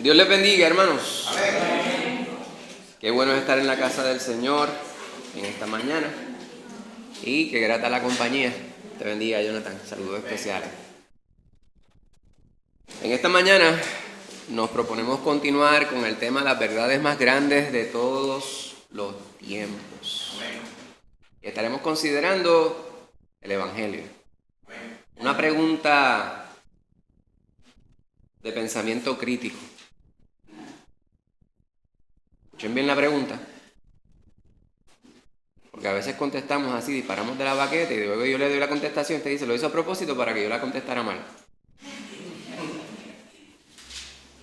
Dios les bendiga, hermanos. Amén. Qué bueno es estar en la casa del Señor en esta mañana. Y qué grata la compañía. Te bendiga, Jonathan. Saludos especiales. En esta mañana nos proponemos continuar con el tema de las verdades más grandes de todos los tiempos. Y estaremos considerando el Evangelio. Una pregunta de pensamiento crítico. Escuchen bien la pregunta. Porque a veces contestamos así, disparamos de la baqueta y luego yo le doy la contestación y te dice, lo hizo a propósito para que yo la contestara mal.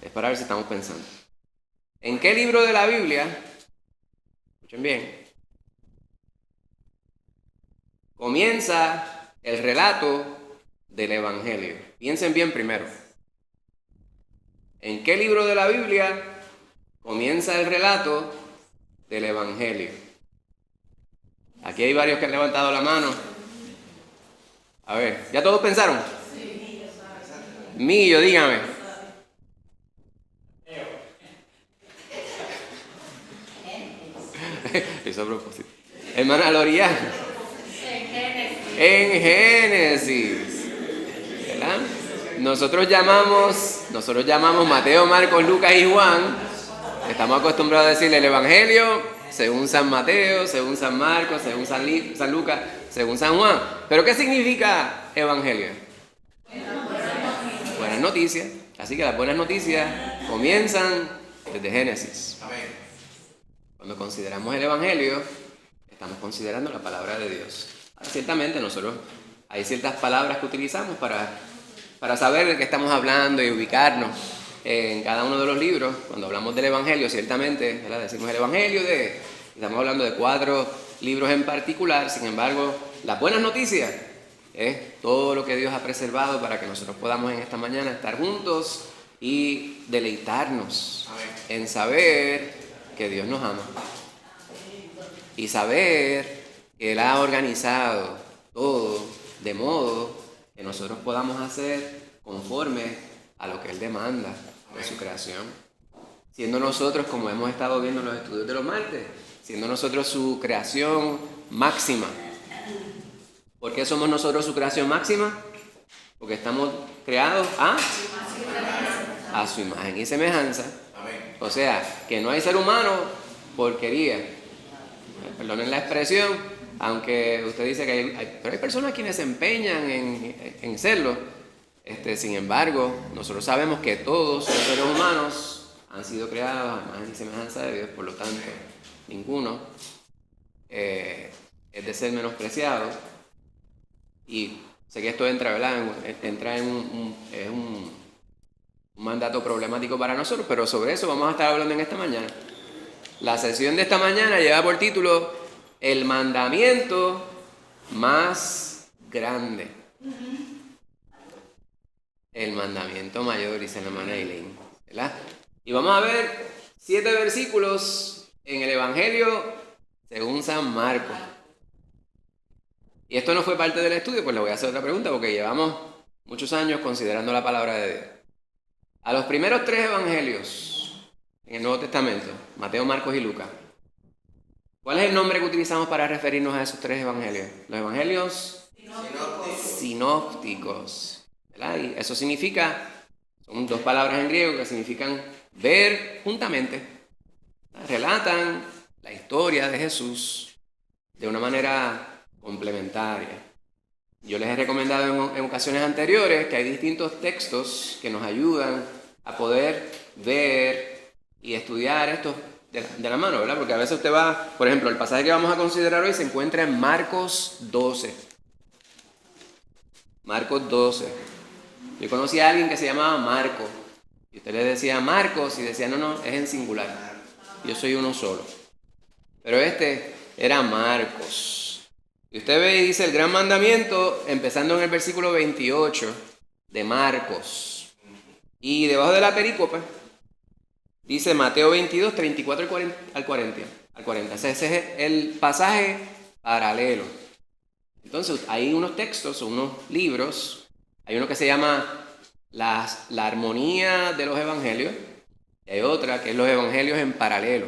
Es para ver si estamos pensando. ¿En qué libro de la Biblia, escuchen bien, comienza el relato del Evangelio? Piensen bien primero. ¿En qué libro de la Biblia comienza el relato del Evangelio? Aquí hay varios que han levantado la mano. A ver, ¿ya todos pensaron? Sí. Millo, dígame. Eso a propósito. Hermana Loria. En Génesis. ¿Verdad? Nosotros llamamos Mateo, Marcos, Lucas y Juan. Estamos acostumbrados a decirle el Evangelio según San Mateo, según San Marcos, según San Lucas, según San Juan. ¿Pero qué significa Evangelio? Buenas noticias. Así que las buenas noticias comienzan desde Génesis. Cuando consideramos el Evangelio, estamos considerando la palabra de Dios. Ahora, ciertamente nosotros hay ciertas palabras que utilizamos para saber de qué estamos hablando y ubicarnos en cada uno de los libros. Cuando hablamos del Evangelio, ciertamente, ¿verdad? Decimos el Evangelio estamos hablando de 4 libros en particular. Sin embargo, las buenas noticias es todo lo que Dios ha preservado para que nosotros podamos en esta mañana estar juntos y deleitarnos en saber que Dios nos ama y saber que Él ha organizado todo de modo que nosotros podamos hacer conforme a lo que Él demanda de su creación. Siendo nosotros, como hemos estado viendo en los estudios de los martes, siendo nosotros su creación máxima. ¿Por qué somos nosotros su creación máxima? Porque estamos creados a su imagen y semejanza. O sea, que no hay ser humano porquería. Perdonen la expresión, aunque usted dice que pero hay personas quienes se empeñan en serlo. Sin embargo, nosotros sabemos que todos los seres humanos han sido creados a imagen y semejanza de Dios, por lo tanto, ninguno es de ser menospreciado. Y sé que esto entra, ¿verdad? Entra en un mandato problemático para nosotros, pero sobre eso vamos a estar hablando en esta mañana. La sesión de esta mañana lleva por título El mandamiento más grande. El mandamiento mayor, dice la hermana Eileen, ¿verdad? Y vamos a ver 7 versículos en el Evangelio según San Marcos. Y esto no fue parte del estudio, pues le voy a hacer otra pregunta porque llevamos muchos años considerando la palabra de Dios. A los primeros 3 evangelios en el Nuevo Testamento, Mateo, Marcos y Lucas, ¿cuál es el nombre que utilizamos para referirnos a esos 3 evangelios? Los evangelios sinópticos, ¿verdad? Y eso significa, son 2 palabras en griego que significan ver juntamente. Relatan la historia de Jesús de una manera complementaria. Yo les he recomendado en ocasiones anteriores que hay distintos textos que nos ayudan a poder ver y estudiar esto de la mano, ¿verdad? Porque a veces usted va, por ejemplo, el pasaje que vamos a considerar hoy se encuentra en Marcos 12. Marcos 12. Yo conocí a alguien que se llamaba Marco. Y usted le decía Marcos y decía, no, es en singular. Yo soy uno solo. Pero este era Marcos. Y usted ve y dice el gran mandamiento, empezando en el versículo 28 de Marcos. Y debajo de la perícope dice Mateo 22, 34 al 40. O sea, ese es el pasaje paralelo. Entonces, hay unos textos, unos libros. Hay uno que se llama la armonía de los evangelios. Y hay otra que es los evangelios en paralelo.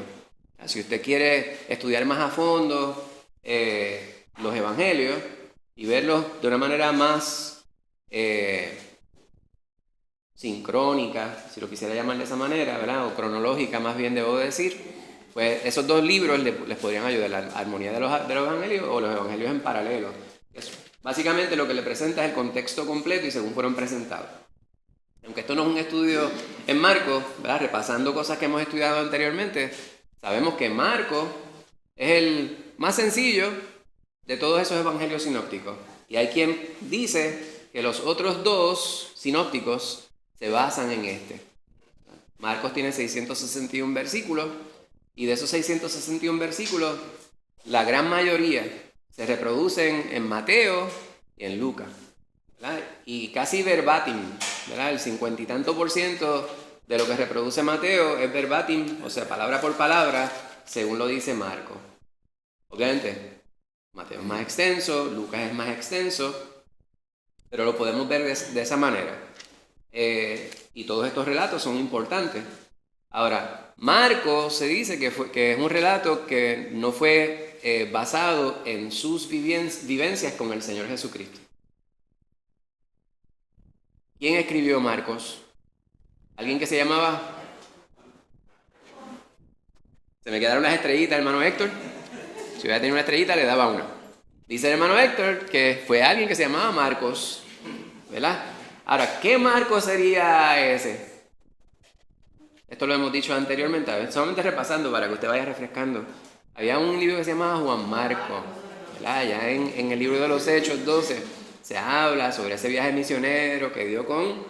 Si usted quiere estudiar más a fondo los evangelios y verlos de una manera más sincrónica, si lo quisiera llamar de esa manera, ¿verdad? O cronológica más bien debo decir, pues esos dos libros les podrían ayudar, la armonía de los evangelios o los evangelios en paralelo. Eso. Básicamente lo que le presenta es el contexto completo y según fueron presentados. Aunque esto no es un estudio en Marcos, ¿verdad? Repasando cosas que hemos estudiado anteriormente, sabemos que Marcos es el más sencillo de todos esos evangelios sinópticos. Y hay quien dice que los otros dos sinópticos se basan en este. Marcos tiene 661 versículos y de esos 661 versículos, la gran mayoría se reproducen en Mateo y en Lucas, ¿verdad? Y casi verbatim, ¿verdad? El 50 y tanto % de lo que reproduce Mateo es verbatim, o sea, palabra por palabra, según lo dice Marcos. Obviamente, Mateo es más extenso, Lucas es más extenso, pero lo podemos ver de esa manera. Y todos estos relatos son importantes. Ahora, Marcos se dice que es un relato que no fue basado en sus vivencias con el Señor Jesucristo. ¿Quién escribió Marcos? ¿Alguien que se llamaba? Se me quedaron las estrellitas, hermano Héctor. Si hubiera tenido una estrellita, le daba una. Dice el hermano Héctor que fue alguien que se llamaba Marcos, ¿verdad? Ahora, ¿qué Marcos sería ese? Esto lo hemos dicho anteriormente, solamente repasando para que usted vaya refrescando. Había un libro que se llamaba Juan Marcos, ¿verdad? Ya en el libro de los Hechos 12 se habla sobre ese viaje misionero que dio con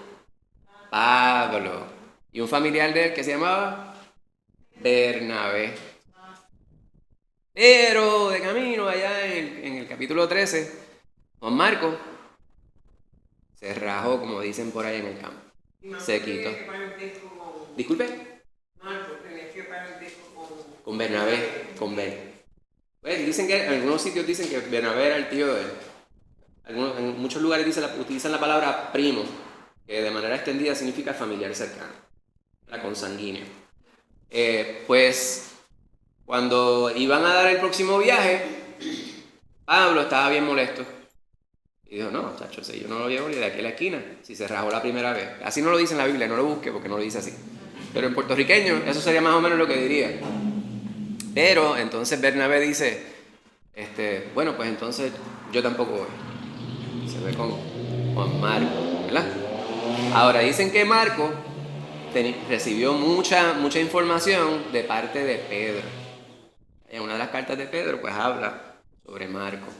Pablo y un familiar de él que se llamaba Bernabé. Pero de camino allá en el capítulo 13, Juan Marcos se rajó, como dicen por ahí en el campo. Se quitó. Disculpe. Con Bernabé, con Ben. Pues dicen que en algunos sitios dicen que Bernabé era el tío de él. En muchos lugares utilizan la palabra primo, que de manera extendida significa familiar cercano, la consanguíneo. Pues cuando iban a dar el próximo viaje, Pablo estaba bien molesto. Y dijo, no, chacho, yo no lo llevo ni de aquí a la esquina, si se rajó la primera vez. Así no lo dice en la Biblia, no lo busque porque no lo dice así. Pero en puertorriqueño eso sería más o menos lo que diría. Pero entonces Bernabé dice, bueno, pues entonces yo tampoco voy. Se ve con Juan Marcos, ¿verdad? Ahora dicen que Marcos recibió mucha información de parte de Pedro. En una de las cartas de Pedro pues habla sobre Marcos.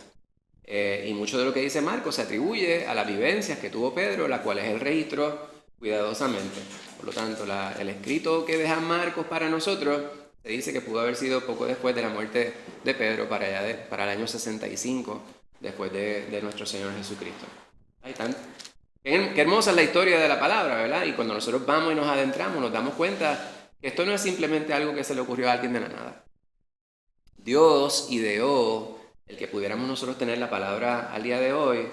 Y mucho de lo que dice Marcos se atribuye a las vivencias que tuvo Pedro, la cual es el registro cuidadosamente. Por lo tanto, el escrito que deja Marcos para nosotros se dice que pudo haber sido poco después de la muerte de Pedro, para el año 65, después de nuestro Señor Jesucristo. Ahí están. Qué hermosa es la historia de la palabra, ¿verdad? Y cuando nosotros vamos y nos adentramos, nos damos cuenta que esto no es simplemente algo que se le ocurrió a alguien de la nada. Dios ideó el que pudiéramos nosotros tener la palabra al día de hoy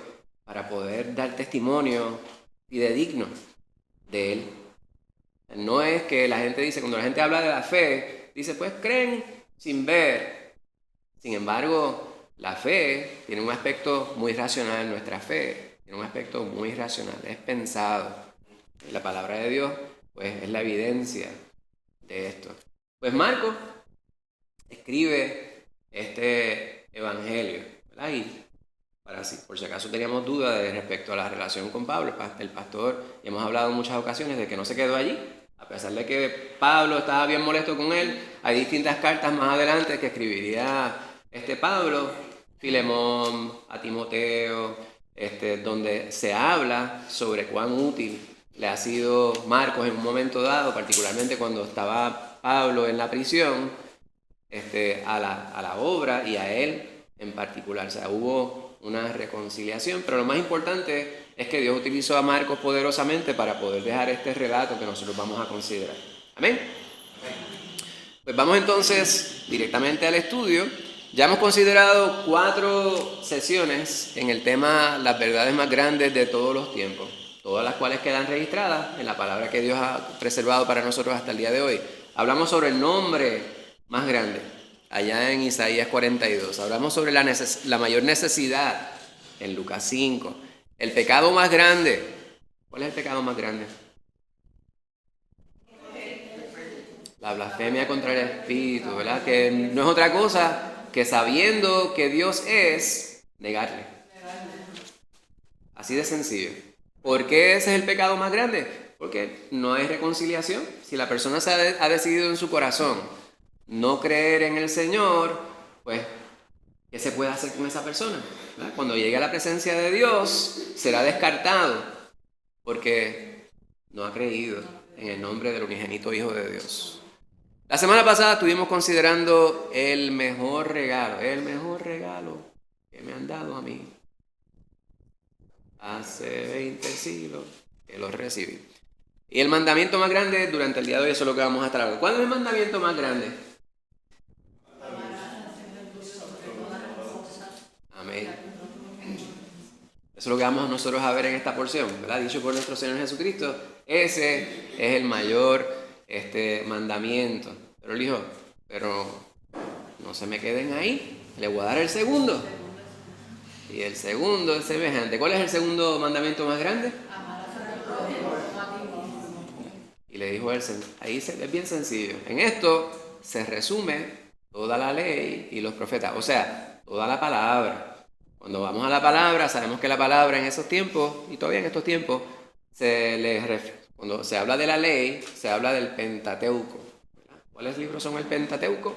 para poder dar testimonio fidedigno de Él. No es que la gente dice, cuando la gente habla de la fe, dice, pues creen sin ver. Sin embargo, la fe tiene un aspecto muy racional, nuestra fe tiene un aspecto muy racional, es pensado. La palabra de Dios, pues, es la evidencia de esto. Pues Marcos escribe este evangelio, ¿verdad? Y por si acaso teníamos dudas respecto a la relación con Pablo, el pastor, y hemos hablado en muchas ocasiones de que no se quedó allí, a pesar de que Pablo estaba bien molesto con él. Hay distintas cartas más adelante que escribiría Pablo, Filemón, a Timoteo, donde se habla sobre cuán útil le ha sido Marcos en un momento dado, particularmente cuando estaba Pablo en la prisión, a la obra y a él en particular. O sea, hubo una reconciliación, pero lo más importante es que Dios utilizó a Marcos poderosamente para poder dejar este relato que nosotros vamos a considerar. ¿Amén? Pues vamos entonces directamente al estudio. Ya hemos considerado 4 sesiones en el tema las verdades más grandes de todos los tiempos. todas las cuales quedan registradas en la palabra que Dios ha preservado para nosotros hasta el día de hoy. Hablamos sobre el nombre más grande, allá en Isaías 42. Hablamos sobre la mayor necesidad en Lucas 5. El pecado más grande. ¿Cuál es el pecado más grande? La blasfemia contra el Espíritu, ¿verdad? Que no es otra cosa que sabiendo que Dios es, negarle. Así de sencillo. ¿Por qué ese es el pecado más grande? Porque no hay reconciliación. Si la persona ha decidido en su corazón no creer en el Señor, pues, ¿qué se puede hacer con esa persona? ¿Verdad? Cuando llegue a la presencia de Dios, será descartado porque no ha creído en el nombre del unigénito Hijo de Dios. La semana pasada estuvimos considerando el mejor regalo que me han dado a mí. Hace 20 siglos que lo recibí. Y el mandamiento más grande durante el día de hoy, eso es lo que vamos a estar hablando. ¿Cuál es el mandamiento más grande? Amén. Eso es lo que vamos nosotros a ver en esta porción, ¿verdad? Dicho por nuestro Señor Jesucristo, ese es el mayor mandamiento. Pero él dijo, pero no se me queden ahí, le voy a dar el segundo. Y el segundo es semejante. ¿Cuál es el segundo mandamiento más grande? Y le dijo él, ahí es bien sencillo. En esto se resume toda la ley y los profetas, o sea, toda la palabra. Cuando vamos a la palabra, sabemos que la palabra en esos tiempos, y todavía en estos tiempos, cuando se habla de la ley, se habla del Pentateuco. ¿Cuáles libros son el Pentateuco?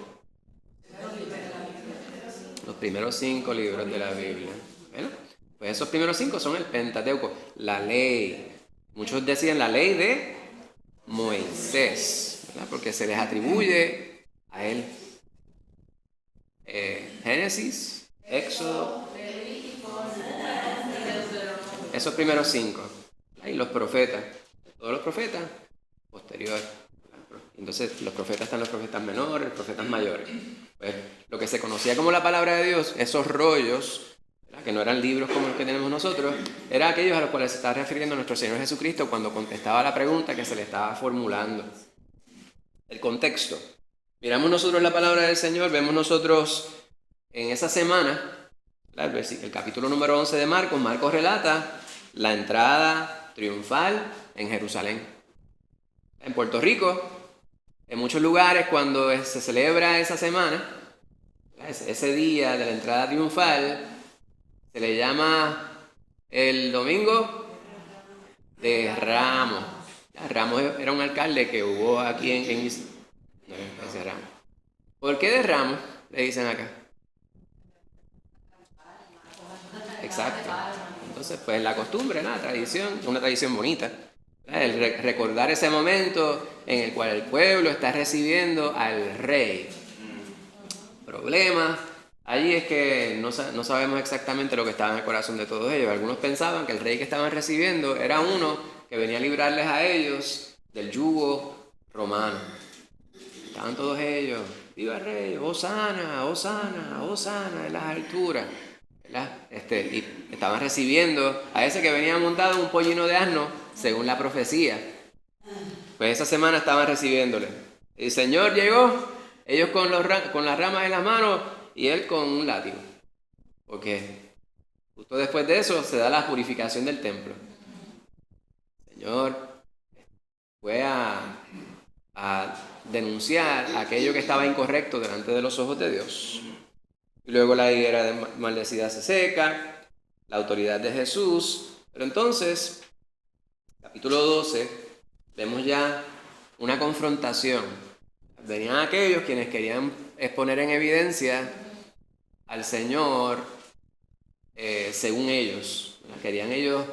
Los primeros 5 libros de la Biblia. Bueno, pues esos primeros 5 son el Pentateuco, la ley. Muchos decían la ley de Moisés, ¿verdad? Porque se les atribuye a él Génesis, Éxodo, esos primeros 5. Y los profetas, todos los profetas posteriores. Entonces los profetas están los profetas menores, los profetas mayores. Pues lo que se conocía como la palabra de Dios, esos rollos, ¿verdad? Que no eran libros como los que tenemos nosotros, eran aquellos a los cuales se está refiriendo nuestro Señor Jesucristo cuando contestaba la pregunta que se le estaba formulando. El contexto. Miramos nosotros la palabra del Señor, vemos nosotros en esa semana, el capítulo número 11 de Marcos. Marcos relata la entrada triunfal en Jerusalén. En Puerto Rico, en muchos lugares, cuando se celebra esa semana, ese día de la entrada triunfal, se le llama el domingo de Ramos. Ramos era un alcalde que hubo aquí en Ramos. ¿Por qué de Ramos? Le dicen acá. Exacto. Entonces, pues la costumbre, la tradición, una tradición bonita. El recordar ese momento en el cual el pueblo está recibiendo al rey. Problema allí es que no sabemos exactamente lo que estaba en el corazón de todos ellos. Algunos pensaban que el rey que estaban recibiendo era uno que venía a librarles a ellos del yugo romano. Estaban todos ellos, viva el rey, hosana, hosana, hosana en las alturas. Y estaban recibiendo a ese que venía montado en un pollino de asno, según la profecía. Pues esa semana estaban recibiéndole. El Señor llegó, ellos con las ramas en las manos y él con un látigo. Porque justo después de eso se da la purificación del templo. El Señor fue a denunciar aquello que estaba incorrecto delante de los ojos de Dios. Y luego la higuera maldecida se seca, la autoridad de Jesús. Pero entonces, capítulo 12, vemos ya una confrontación. Venían aquellos quienes querían exponer en evidencia al Señor según ellos. Querían ellos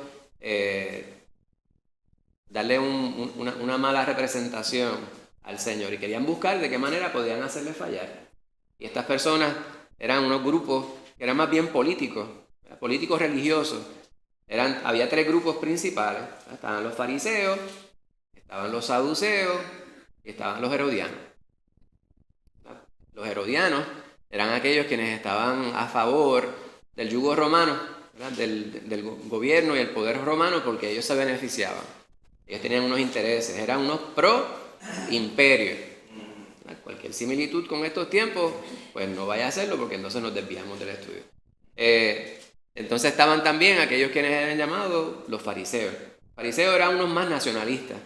darle una mala representación al Señor y querían buscar de qué manera podían hacerle fallar. Y estas personas eran unos grupos que eran más bien políticos religiosos. Había 3 grupos principales. Estaban los fariseos, estaban los saduceos y estaban los herodianos. Los herodianos eran aquellos quienes estaban a favor del yugo romano, ¿verdad?, del gobierno y el poder romano, porque ellos se beneficiaban. Ellos tenían unos intereses, eran unos pro-imperio. Cualquier similitud con estos tiempos, pues no vaya a hacerlo, porque entonces nos desviamos del estudio. Entonces estaban también aquellos quienes eran llamados los fariseos. Los fariseos eran unos más nacionalistas.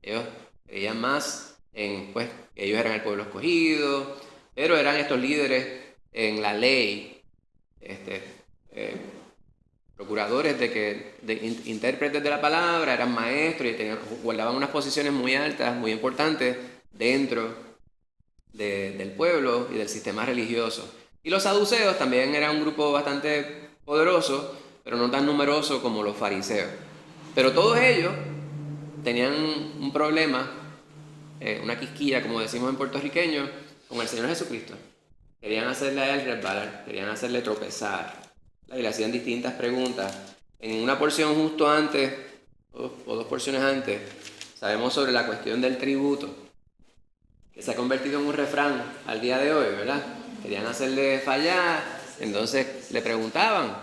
Ellos creían más en, pues, que ellos eran el pueblo escogido, pero eran estos líderes en la ley, procuradores intérpretes de la palabra, eran maestros y guardaban unas posiciones muy altas, muy importantes dentro del pueblo y del sistema religioso. Y los saduceos también eran un grupo bastante poderoso, pero no tan numeroso como los fariseos. Pero todos ellos tenían un problema, una quisquilla, como decimos en puertorriqueño, con el Señor Jesucristo. Querían hacerle a él resbalar, querían hacerle tropezar. Y le hacían distintas preguntas. En una porción justo antes, o dos porciones antes, sabemos sobre la cuestión del tributo, que se ha convertido en un refrán al día de hoy, ¿verdad? Querían hacerle fallar, entonces le preguntaban,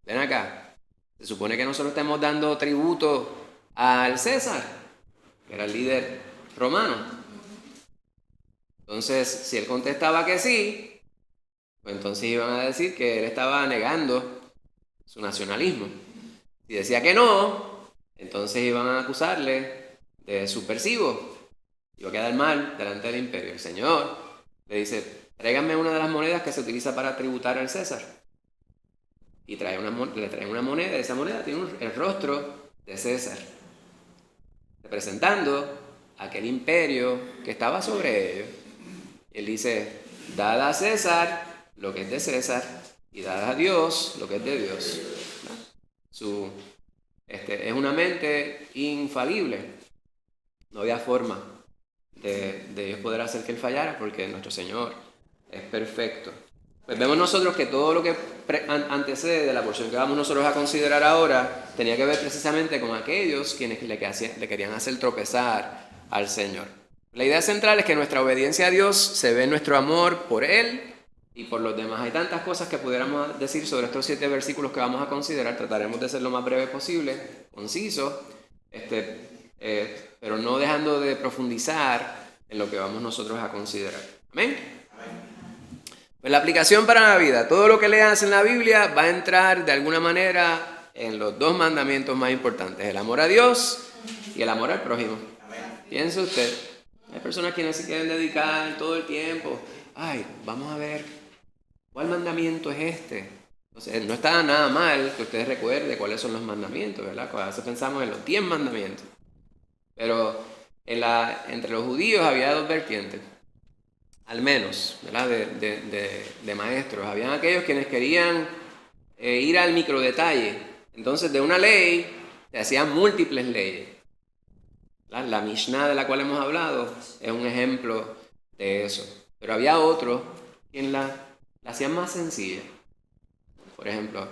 ven acá, se supone que nosotros estamos dando tributo al César, que era el líder romano. Entonces, si él contestaba que sí, pues entonces iban a decir que él estaba negando su nacionalismo. Si decía que no, entonces iban a acusarle de subversivo. Iba a quedar mal delante del imperio. El Señor le dice, tráiganme una de las monedas que se utiliza para tributar al César. Y le traen una moneda, esa moneda tiene el rostro de César, representando aquel imperio que estaba sobre ellos. Él dice, dad a César lo que es de César y dad a Dios lo que es de Dios. Es una mente infalible. No había forma de ellos poder hacer que él fallara, porque nuestro Señor es perfecto. Pues vemos nosotros que todo lo que antecede de la porción que vamos nosotros a considerar ahora tenía que ver precisamente con aquellos quienes le querían hacer tropezar al Señor. La idea central es que nuestra obediencia a Dios se ve en nuestro amor por Él y por los demás. Hay tantas cosas que pudiéramos decir sobre estos 7 versículos que vamos a considerar. Trataremos de ser lo más breve posible, conciso, pero no dejando de profundizar en lo que vamos nosotros a considerar. ¿Amén? Pues la aplicación para la vida, todo lo que leas en la Biblia va a entrar de alguna manera en los 2 mandamientos más importantes, el amor a Dios y el amor al prójimo. Piense usted, hay personas que no se quieren dedicar todo el tiempo, vamos a ver, ¿cuál mandamiento es este? Entonces, no está nada mal que usted recuerde cuáles son los mandamientos, ¿verdad? A veces pensamos en los 10 mandamientos, pero entre los judíos había 2 vertientes. Al menos, ¿verdad? De maestros. Habían aquellos quienes querían ir al microdetalle. Entonces, de una ley, se hacían múltiples leyes. La Mishnah de la cual hemos hablado es un ejemplo de eso. Pero había otros quienes la hacían más sencilla. Por ejemplo,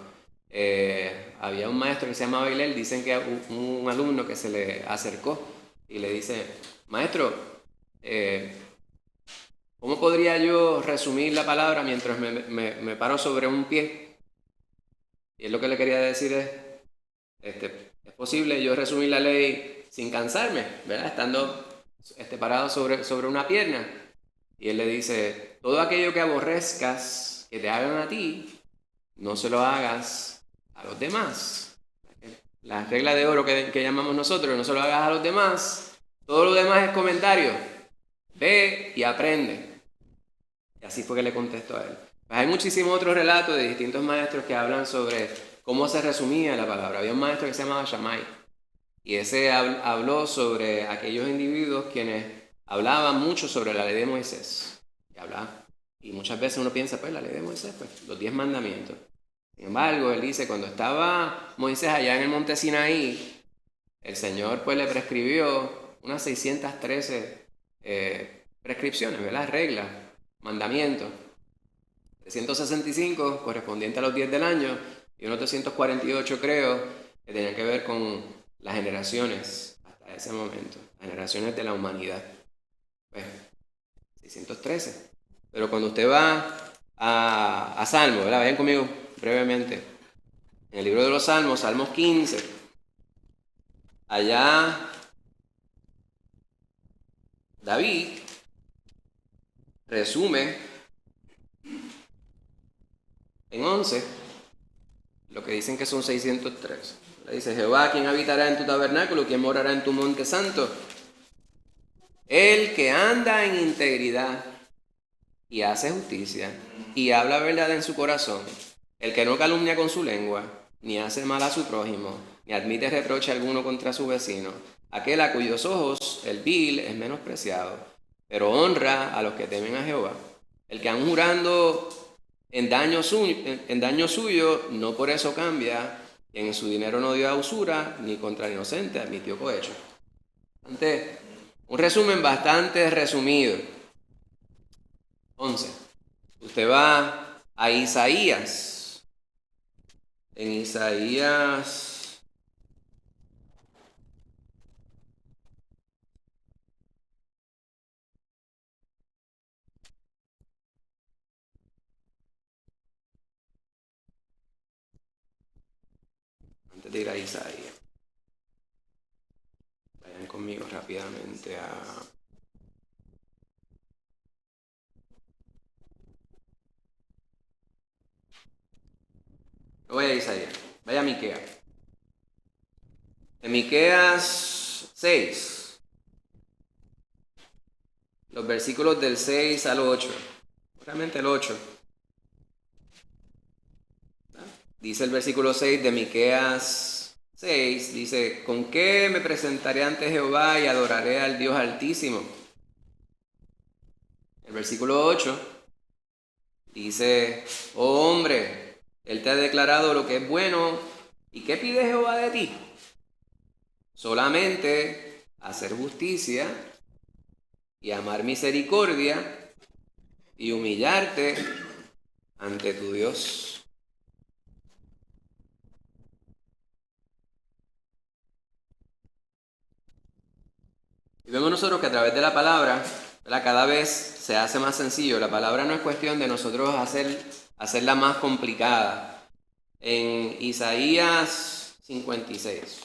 había un maestro que se llamaba Hillel. Dicen que un alumno que se le acercó y le dice, maestro, ¿cómo podría yo resumir la palabra mientras me paro sobre un pie? Y él lo que le quería decir es, es posible yo resumir la ley sin cansarme, ¿verdad? Estando parado sobre una pierna. Y él le dice, todo aquello que aborrezcas que te hagan a ti, no se lo hagas a los demás. La regla de oro que llamamos nosotros, no se lo hagas a los demás. Todo lo demás es comentario. Ve y aprende. Y así fue que le contestó a él. Pues hay muchísimos otros relatos de distintos maestros que hablan sobre cómo se resumía la palabra. Había un maestro que se llamaba Shammai, y ese habló sobre aquellos individuos quienes hablaban mucho sobre la ley de Moisés. Y muchas veces uno piensa, pues la ley de Moisés, pues los 10 mandamientos. Sin embargo, él dice, cuando estaba Moisés allá en el monte Sinaí, el Señor pues le prescribió unas 613 prescripciones, ¿verdad? Reglas, mandamientos. 365 correspondiente a los 10 del año y unos 248 creo que tenían que ver con las generaciones hasta ese momento, las generaciones de la humanidad. Pues 613. Pero cuando usted va a Salmo, ¿verdad? Vayan conmigo brevemente en el libro de los Salmos, Salmos 15, allá David resume en 11 lo que dicen que son 603. Le dice: Jehová, ¿quién habitará en tu tabernáculo? ¿Quién morará en tu monte santo? El que anda en integridad y hace justicia y habla verdad en su corazón, el que no calumnia con su lengua, ni hace mal a su prójimo, ni admite reproche alguno contra su vecino, aquel a cuyos ojos el vil es menospreciado, pero honra a los que temen a Jehová. El que aun jurando en daño suyo, no por eso cambia, y en su dinero no dio a usura, ni contra el inocente admitió cohecho. Un resumen bastante resumido. 11. Usted va a Isaías. En Isaías 'antes de ir a Isaías, vayan conmigo rápidamente a... No vaya a Isaías, vaya a Miqueas. En Miqueas 6, los versículos del 6 al 8, realmente el 8. Dice el versículo 6 de Miqueas 6, dice: ¿con qué me presentaré ante Jehová y adoraré al Dios Altísimo? El versículo 8 dice: oh hombre, Él te ha declarado lo que es bueno, ¿y qué pide Jehová de ti? Solamente hacer justicia y amar misericordia y humillarte ante tu Dios. Y vemos nosotros que a través de la palabra, ¿verdad?, cada vez se hace más sencillo. La palabra no es cuestión de nosotros hacerla más complicada. En Isaías 56.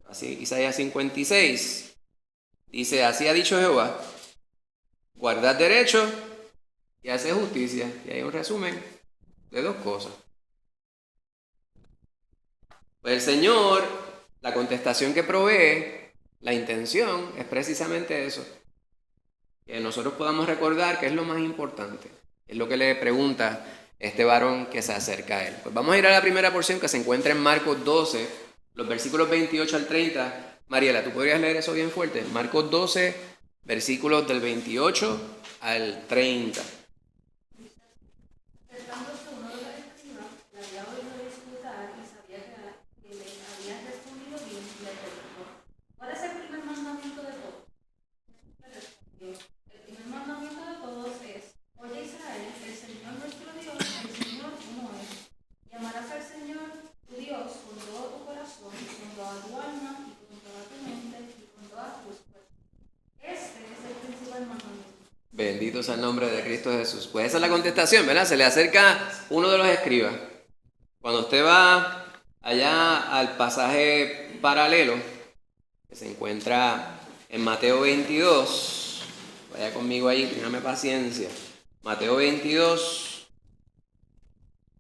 Así, Isaías 56 dice: así ha dicho Jehová, guardad derecho y haced justicia. Y hay un resumen de dos cosas. Pues el Señor, la contestación que provee, la intención, es precisamente eso. Que nosotros podamos recordar que es lo más importante. Es lo que le pregunta este varón que se acerca a él. Pues vamos a ir a la primera porción que se encuentra en Marcos 12, los versículos 28 al 30. Mariela, ¿tú podrías leer eso bien fuerte? Marcos 12, versículos del 28 al 30. Bendito sea el nombre de Cristo Jesús. Pues esa es la contestación, ¿verdad? Se le acerca uno de los escribas. Cuando usted va allá al pasaje paralelo, que se encuentra en Mateo 22, vaya conmigo ahí, téngame paciencia. Mateo 22,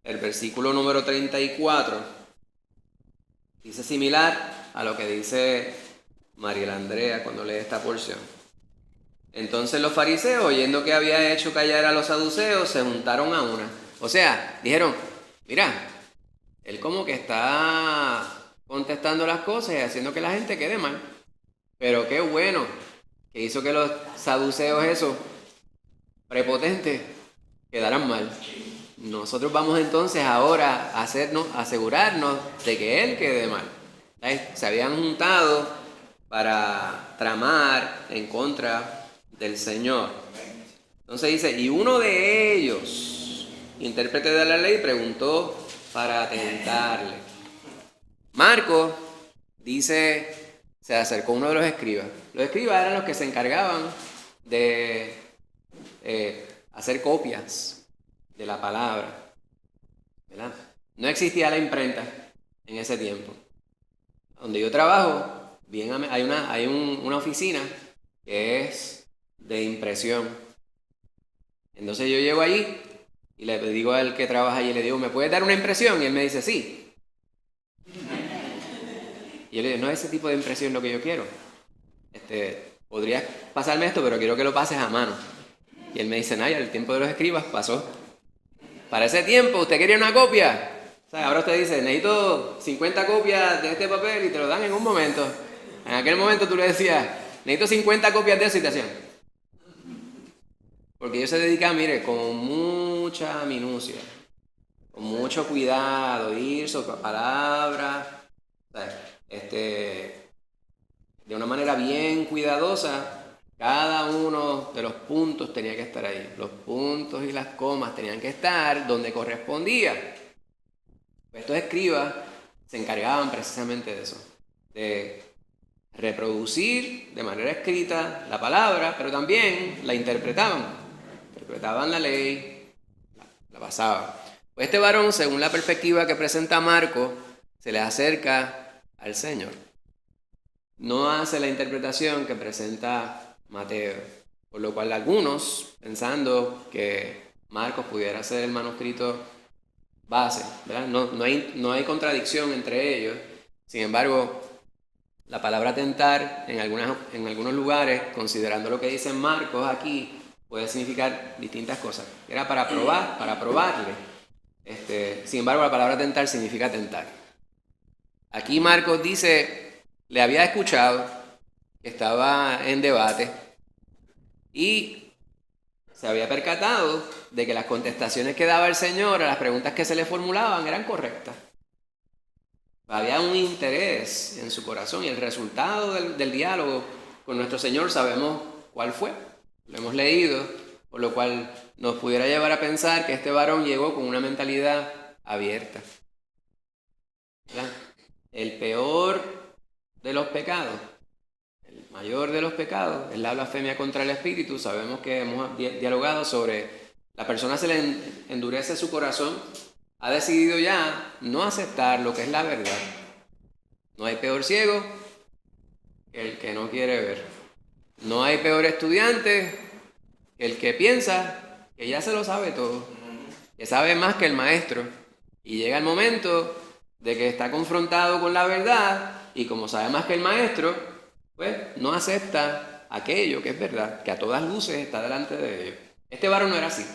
el versículo número 34, dice similar a lo que dice Mariela Andrea cuando lee esta porción. Entonces los fariseos, oyendo que había hecho callar a los saduceos, se juntaron a una. O sea, dijeron: mira, él como que está contestando las cosas y haciendo que la gente quede mal. Pero qué bueno que hizo que los saduceos esos prepotentes quedaran mal. Nosotros vamos entonces ahora a asegurarnos de que él quede mal. Se habían juntado para tramar en contra del Señor. Entonces dice: y uno de ellos, intérprete de la ley, preguntó para tentarle. Marcos dice: se acercó uno de los escribas. Los escribas eran los que se encargaban de hacer copias de la palabra, ¿verdad? No existía la imprenta en ese tiempo. Donde yo trabajo, hay una oficina que es de impresión. Entonces yo llego allí y le digo al que trabaja allí, le digo, ¿me puedes dar una impresión? Y él me dice, sí. Y yo le digo, no es ese tipo de impresión lo que yo quiero. Podrías pasarme esto, pero quiero que lo pases a mano. Y él me dice, Naya, el tiempo de los escribas pasó. Para ese tiempo, ¿usted quería una copia? O sea, ahora usted dice, necesito 50 copias de este papel y te lo dan en un momento. En aquel momento tú le decías, necesito 50 copias de eso y te hacían. Porque ellos se dedican, mire, con mucha minucia, con mucho cuidado, ir sobre palabras, o sea, de una manera bien cuidadosa. Cada uno de los puntos tenía que estar ahí. Los puntos y las comas tenían que estar donde correspondía. Estos escribas se encargaban precisamente de eso, de reproducir de manera escrita la palabra, pero también la interpretaban la ley, la pasaban. Pues este varón, según la perspectiva que presenta Marcos, se le acerca al Señor. No hace la interpretación que presenta Mateo, por lo cual algunos, pensando que Marcos pudiera ser el manuscrito base, ¿verdad? No hay contradicción entre ellos. Sin embargo, la palabra tentar en algunos lugares, considerando lo que dice Marcos aquí, puede significar distintas cosas. Era para probarle. Sin embargo, la palabra tentar significa tentar. Aquí Marcos dice, le había escuchado que estaba en debate y se había percatado de que las contestaciones que daba el Señor a las preguntas que se le formulaban eran correctas. Había un interés en su corazón y el resultado del diálogo con nuestro Señor sabemos cuál fue. Lo hemos leído, por lo cual nos pudiera llevar a pensar que este varón llegó con una mentalidad abierta. ¿Verdad? El peor de los pecados, el mayor de los pecados, es la blasfemia contra el Espíritu. Sabemos que hemos dialogado sobre la persona se le endurece su corazón, ha decidido ya no aceptar lo que es la verdad. No hay peor ciego que el que no quiere ver. No hay peor estudiante que el que piensa que ya se lo sabe todo, que sabe más que el maestro. Y llega el momento de que está confrontado con la verdad y como sabe más que el maestro, pues no acepta aquello que es verdad, que a todas luces está delante de ellos. Este varón no era así.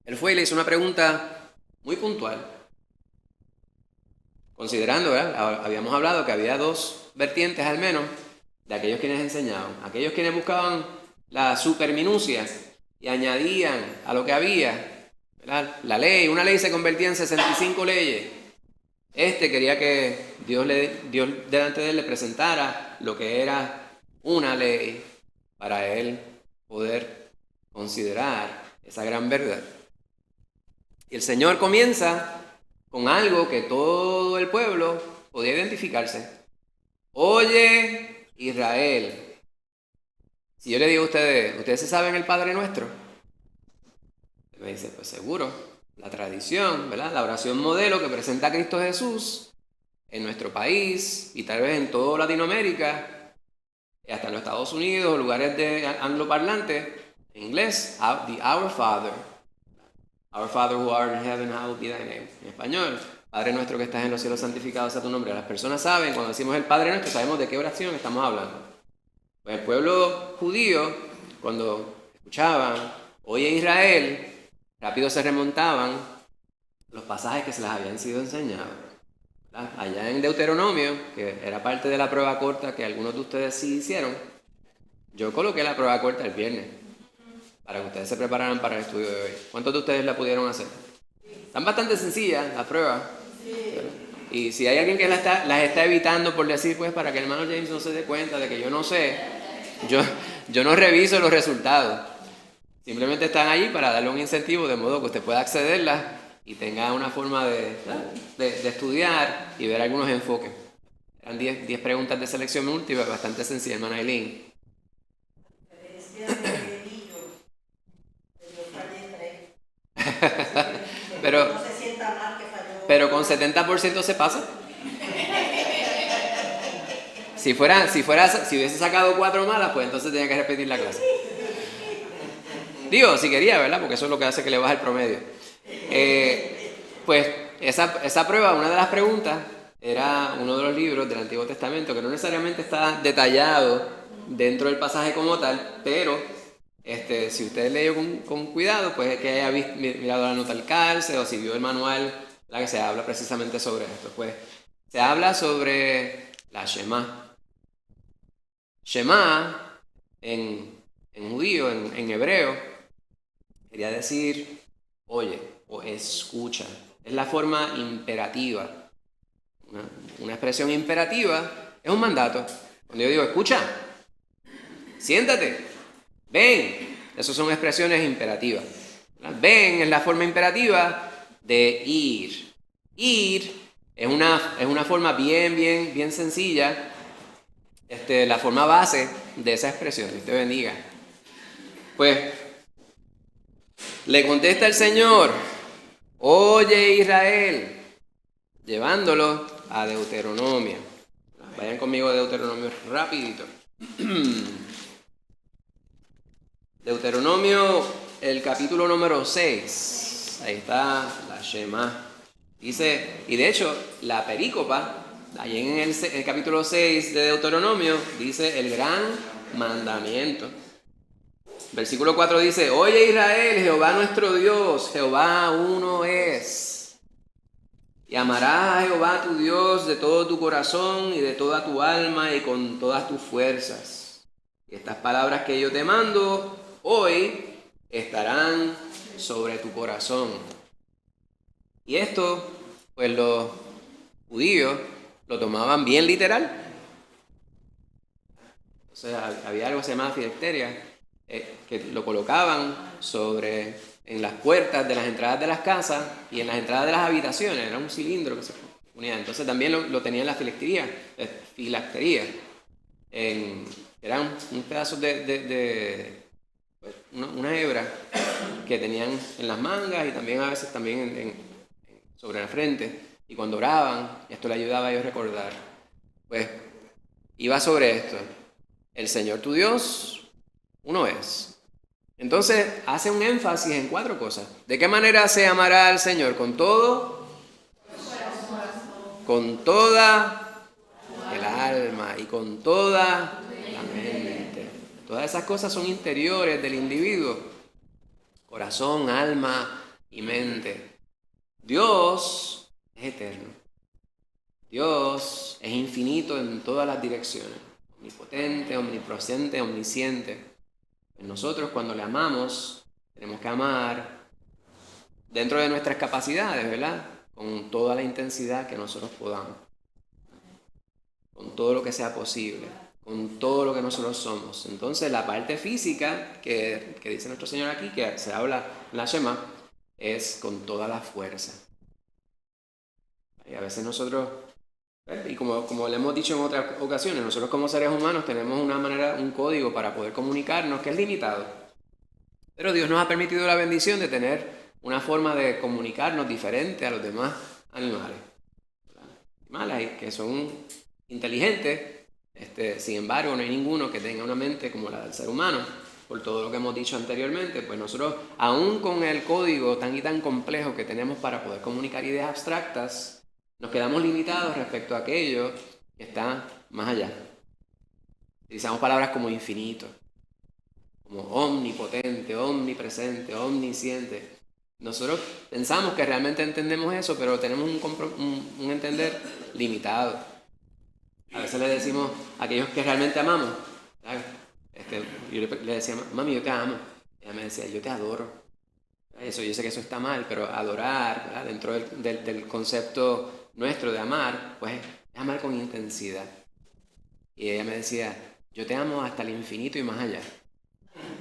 Él fue y le hizo una pregunta muy puntual. Considerando, ¿verdad? Habíamos hablado que había dos vertientes al menos de aquellos quienes enseñaban. Aquellos quienes buscaban la superminucia y añadían a lo que había, ¿verdad? La ley. Una ley se convertía en 65 leyes. Quería que Dios delante de él le presentara lo que era una ley para él poder considerar esa gran verdad. Y el Señor comienza con algo que todo el pueblo podía identificarse. Oye, Israel. Si yo le digo a ¿ustedes se saben el Padre Nuestro? Me dice, pues seguro. La tradición, ¿verdad? La oración modelo que presenta a Cristo Jesús en nuestro país y tal vez en toda Latinoamérica y hasta en los Estados Unidos, lugares de angloparlantes, en inglés, the Our Father. Our Father who art in heaven, hallowed be thy name. En español, Padre nuestro que estás en los cielos, santificado sea tu nombre. Las personas saben, cuando decimos el Padre nuestro, sabemos de qué oración estamos hablando. Pues el pueblo judío, cuando escuchaban, oye Israel, rápido se remontaban los pasajes que se les habían sido enseñados. ¿Verdad? Allá en Deuteronomio, que era parte de la prueba corta que algunos de ustedes sí hicieron, yo coloqué la prueba corta el viernes, para que ustedes se prepararan para el estudio de hoy. ¿Cuántos de ustedes la pudieron hacer? Están bastante sencillas las pruebas. Y si hay alguien que las está evitando por decir, pues para que el hermano James no se dé cuenta de que yo no sé, yo no reviso los resultados. Simplemente están allí para darle un incentivo de modo que usted pueda accederlas y tenga una forma de estudiar y ver algunos enfoques. Eran 10 preguntas de selección múltiple, bastante sencilla, hermana Eileen. Pero, no se sienta mal que falló. pero con 70% se pasa. Si hubiese sacado 4 malas, pues entonces tenía que repetir la clase. Digo, si quería, ¿verdad? Porque eso es lo que hace que le baje el promedio. Pues esa prueba, una de las preguntas, era uno de los libros del Antiguo Testamento, que no necesariamente está detallado dentro del pasaje como tal, pero si usted leyó con cuidado, pues es que haya mirado la nota al calce o si vio el manual, la que se habla precisamente sobre esto. Pues se habla sobre la Shema. Shema, en judío, en hebreo, quería decir oye o escucha. Es la forma imperativa. Una expresión imperativa es un mandato. Cuando yo digo escucha, siéntate, ven, esas son expresiones imperativas. Ven es la forma imperativa de ir. Ir es una forma bien sencilla. La forma base de esa expresión. Dios te bendiga. Pues le contesta el Señor, oye Israel, llevándolo a Deuteronomio. Vayan conmigo a Deuteronomio rapidito. Deuteronomio, el capítulo número 6. Ahí está la Shema. Dice, y de hecho, la perícopa, ahí en el capítulo 6 de Deuteronomio, dice el gran mandamiento. Versículo 4 dice, oye Israel, Jehová nuestro Dios, Jehová uno es. Y amarás a Jehová tu Dios de todo tu corazón y de toda tu alma y con todas tus fuerzas. Y estas palabras que yo te mando hoy estarán sobre tu corazón. Y esto, pues los judíos lo tomaban bien literal. O sea, había algo que se llamaba filacteria, que lo colocaban en las puertas de las entradas de las casas y en las entradas de las habitaciones. Era un cilindro que se ponía. Entonces también lo tenía en la filactería. Eran un pedazo una hebra que tenían en las mangas y también a veces sobre la frente. Y cuando oraban, esto le ayudaba a ellos a recordar. Pues iba sobre esto. El Señor tu Dios, uno es. Entonces hace un énfasis en 4 cosas. ¿De qué manera se amará al Señor? Con todo, con toda el alma y con toda la mente. Todas esas cosas son interiores del individuo. Corazón, alma y mente. Dios es eterno. Dios es infinito en todas las direcciones. Omnipotente, omnipresente, omnisciente. Nosotros cuando le amamos, tenemos que amar dentro de nuestras capacidades, ¿verdad? Con toda la intensidad que nosotros podamos. Con todo lo que sea posible. Con todo lo que nosotros somos. Entonces la parte física que dice nuestro Señor aquí, que se habla en la Shema, es con toda la fuerza. Y a veces nosotros, y como le hemos dicho en otras ocasiones, nosotros como seres humanos tenemos un código para poder comunicarnos que es limitado. Pero Dios nos ha permitido la bendición de tener una forma de comunicarnos diferente a los demás animales. Animales que son inteligentes, sin embargo no hay ninguno que tenga una mente como la del ser humano. Por todo lo que hemos dicho anteriormente, pues nosotros, aún con el código tan y tan complejo que tenemos para poder comunicar ideas abstractas, nos quedamos limitados respecto a aquello que está más allá. Utilizamos palabras como infinito, como omnipotente, omnipresente, omnisciente. Nosotros pensamos que realmente entendemos eso, pero tenemos un entender limitado. A veces le decimos a aquellos que realmente amamos, yo le decía, mami, yo te amo. Ella me decía, yo te adoro. Yo sé que eso está mal, pero adorar, ¿verdad? Dentro del concepto nuestro de amar, pues es amar con intensidad. Y ella me decía, yo te amo hasta el infinito y más allá.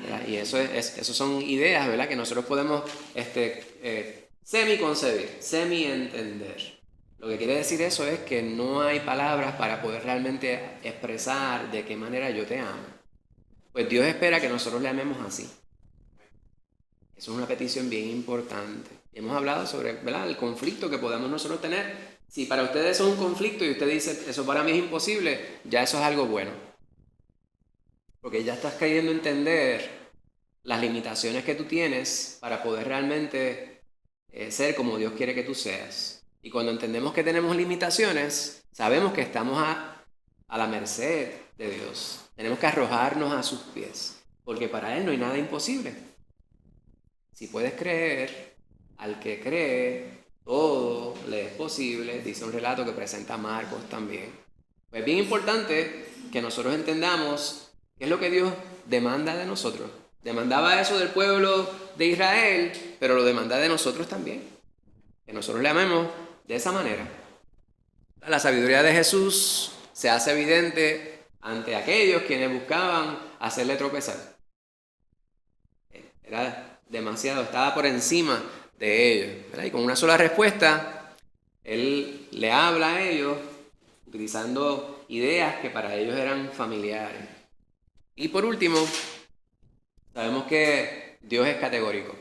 ¿Verdad? Y eso son ideas, ¿verdad? Que nosotros podemos semi-concebir, semi-entender. Lo que quiere decir eso es que no hay palabras para poder realmente expresar de qué manera yo te amo. Pues Dios espera que nosotros le amemos así. Eso es una petición bien importante. Y hemos hablado sobre, ¿verdad?, el conflicto que podemos nosotros tener. Si para ustedes eso es un conflicto y usted dice, eso para mí es imposible, ya eso es algo bueno. Porque ya estás queriendo entender las limitaciones que tú tienes para poder realmente ser como Dios quiere que tú seas. Y cuando entendemos que tenemos limitaciones, sabemos que estamos a la merced de Dios. Tenemos que arrojarnos a sus pies, porque para Él no hay nada imposible. Si puedes creer, al que cree, todo le es posible, dice un relato que presenta Marcos también. Pues es bien importante que nosotros entendamos qué es lo que Dios demanda de nosotros. Demandaba eso del pueblo de Israel, pero lo demanda de nosotros también. Que nosotros le amemos de esa manera. La sabiduría de Jesús se hace evidente ante aquellos quienes buscaban hacerle tropezar. Era demasiado, estaba por encima de ellos, ¿verdad? Y con una sola respuesta, Él le habla a ellos utilizando ideas que para ellos eran familiares. Y por último, sabemos que Dios es categórico.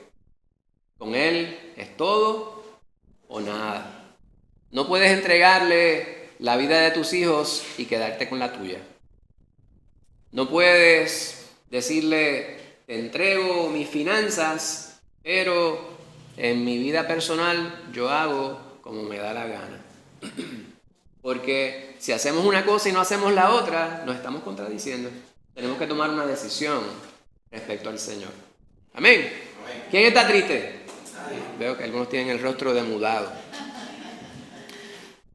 Con Él es todo o nada. No puedes entregarle la vida de tus hijos y quedarte con la tuya. No puedes decirle, te entrego mis finanzas, pero en mi vida personal yo hago como me da la gana. Porque si hacemos una cosa y no hacemos la otra, nos estamos contradiciendo. Tenemos que tomar una decisión respecto al Señor. Amén. ¿Quién está triste? Veo que algunos tienen el rostro demudado.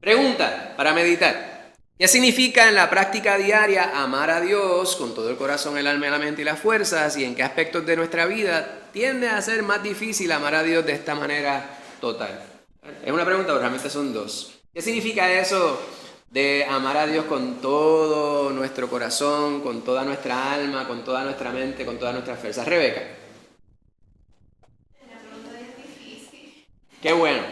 Pregunta para meditar. ¿Qué significa en la práctica diaria amar a Dios con todo el corazón, el alma, la mente y las fuerzas? ¿Y en qué aspectos de nuestra vida tiende a ser más difícil amar a Dios de esta manera total? Es una pregunta, pero realmente son dos. ¿Qué significa eso de amar a Dios con todo nuestro corazón, con toda nuestra alma, con toda nuestra mente, con todas nuestras fuerzas? Rebeca. La pregunta es difícil. Qué bueno.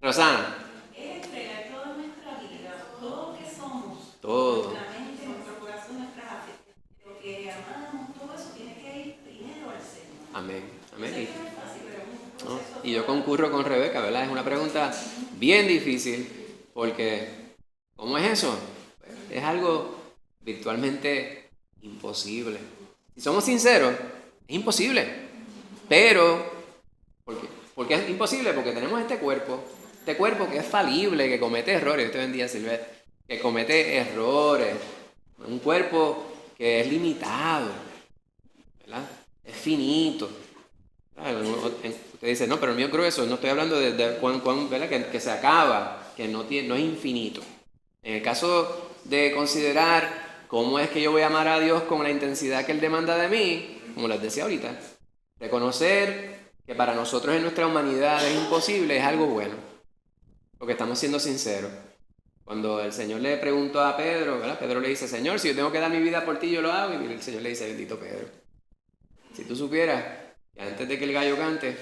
Rosana. Entregar toda nuestra vida, todo lo que somos, Todo. nuestra mente, nuestro corazón, nuestras afecciones, lo que amamos, todo eso tiene que ir primero al Señor. Amén. Amén. Sé que no es fácil, pero es un proceso. Y yo concurro con Rebeca, ¿verdad? Es una pregunta bien difícil porque, ¿cómo es eso? Es algo virtualmente imposible. Si somos sinceros, es imposible. Pero, ¿por qué es imposible? Porque tenemos este cuerpo que es falible, que comete errores. Dios te bendiga, Silvestre. Que comete errores. Un cuerpo que es limitado, ¿verdad? Es finito. Usted dice, no, pero el mío es grueso. No estoy hablando de cuán ¿verdad? Que se acaba, que no es infinito. En el caso de considerar cómo es que yo voy a amar a Dios con la intensidad que Él demanda de mí, como les decía ahorita, reconocer que para nosotros en nuestra humanidad es imposible es algo bueno, porque estamos siendo sinceros. Cuando el Señor le preguntó a Pedro, ¿verdad? Pedro le dice, Señor, si yo tengo que dar mi vida por ti, yo lo hago. Y el Señor le dice, bendito Pedro, si tú supieras que antes de que el gallo cante,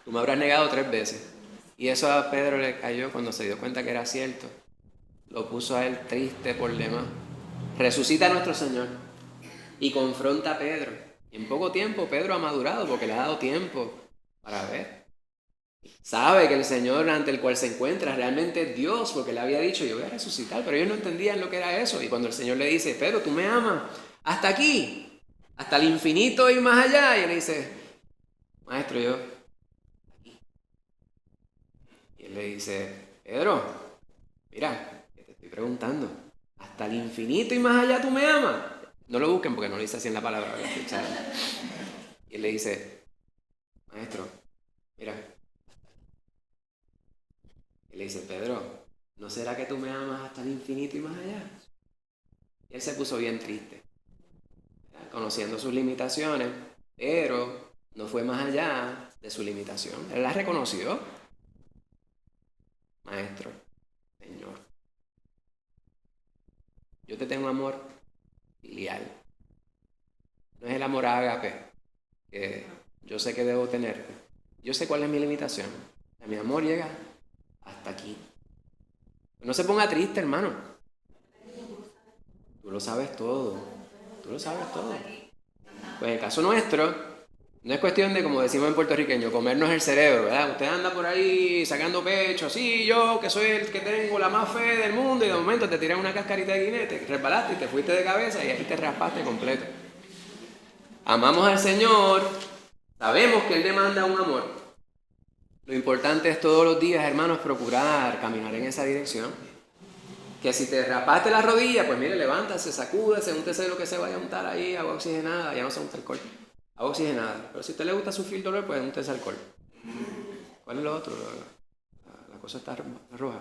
tú me habrás negado 3 veces. Y eso a Pedro le cayó cuando se dio cuenta que era cierto. Lo puso a él triste por demás. Resucita a nuestro Señor y confronta a Pedro. Y en poco tiempo Pedro ha madurado porque le ha dado tiempo para ver. Sabe que el Señor ante el cual se encuentra realmente es Dios, porque le había dicho, yo voy a resucitar, pero ellos no entendían lo que era eso. Y cuando el Señor le dice, Pedro, tú me amas hasta aquí, hasta el infinito y más allá, y él le dice, maestro, yo aquí. Y él le dice, Pedro, mira, que te estoy preguntando, hasta el infinito y más allá tú me amas. No lo busquen porque no lo dice así en la palabra. Y él le dice, maestro, mira. Y le dice, Pedro, ¿no será que tú me amas hasta el infinito y más allá? Y él se puso bien triste, ¿verdad? Conociendo sus limitaciones, pero no fue más allá de su limitación. Él la reconoció. Maestro, Señor, yo te tengo amor filial. No es el amor ágape que yo sé que debo tener. Yo sé cuál es mi limitación. Mi amor llega hasta aquí. No se ponga triste, hermano. Tú lo sabes todo. Tú lo sabes todo. Pues en el caso nuestro, No es cuestión de, como decimos en puertorriqueño, comernos el cerebro, ¿verdad? Usted anda por ahí sacando pecho, sí, yo que soy el que tengo la más fe del mundo, y de momento te tiran una cascarita de guinete, te resbalaste y te fuiste de cabeza y ahí te raspaste completo. Amamos al Señor, sabemos que Él demanda un amor. Lo importante es todos los días, hermanos, procurar caminar en esa dirección. Que si te raspaste la rodilla, pues mire, levántase, sacúdese, úntese lo que se vaya a untar ahí, agua oxigenada, ya no se unta alcohol. Agua oxigenada. Pero si a usted le gusta sufrir dolor, pues úntese alcohol. ¿Cuál es lo otro? La cosa está roja.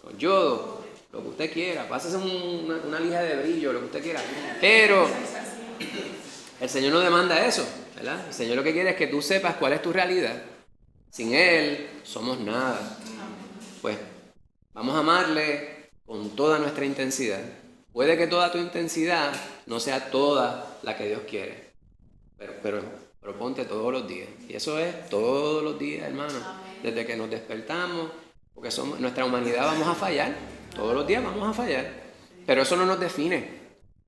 Con yodo, lo que usted quiera. Pásese una lija de brillo, lo que usted quiera. Pero el Señor no demanda eso, ¿verdad? El Señor lo que quiere es que tú sepas cuál es tu realidad. Sin Él somos nada. Pues vamos a amarle con toda nuestra intensidad. Puede que toda tu intensidad no sea toda la que Dios quiere, pero ponte todos los días. Y eso es todos los días, hermano. Desde que nos despertamos, porque nuestra humanidad vamos a fallar. Todos los días vamos a fallar. Pero eso no nos define.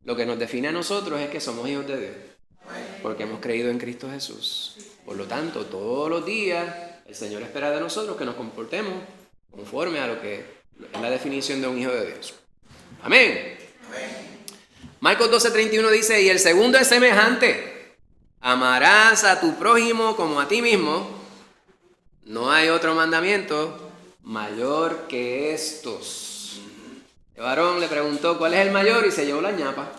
Lo que nos define a nosotros es que somos hijos de Dios, porque hemos creído en Cristo Jesús. Por lo tanto, todos los días el Señor espera de nosotros que nos comportemos conforme a lo que es la definición de un hijo de Dios. Amén. Marcos 12:31 dice, y el segundo es semejante. Amarás a tu prójimo como a ti mismo. No hay otro mandamiento mayor que estos. El varón le preguntó cuál es el mayor y se llevó la ñapa.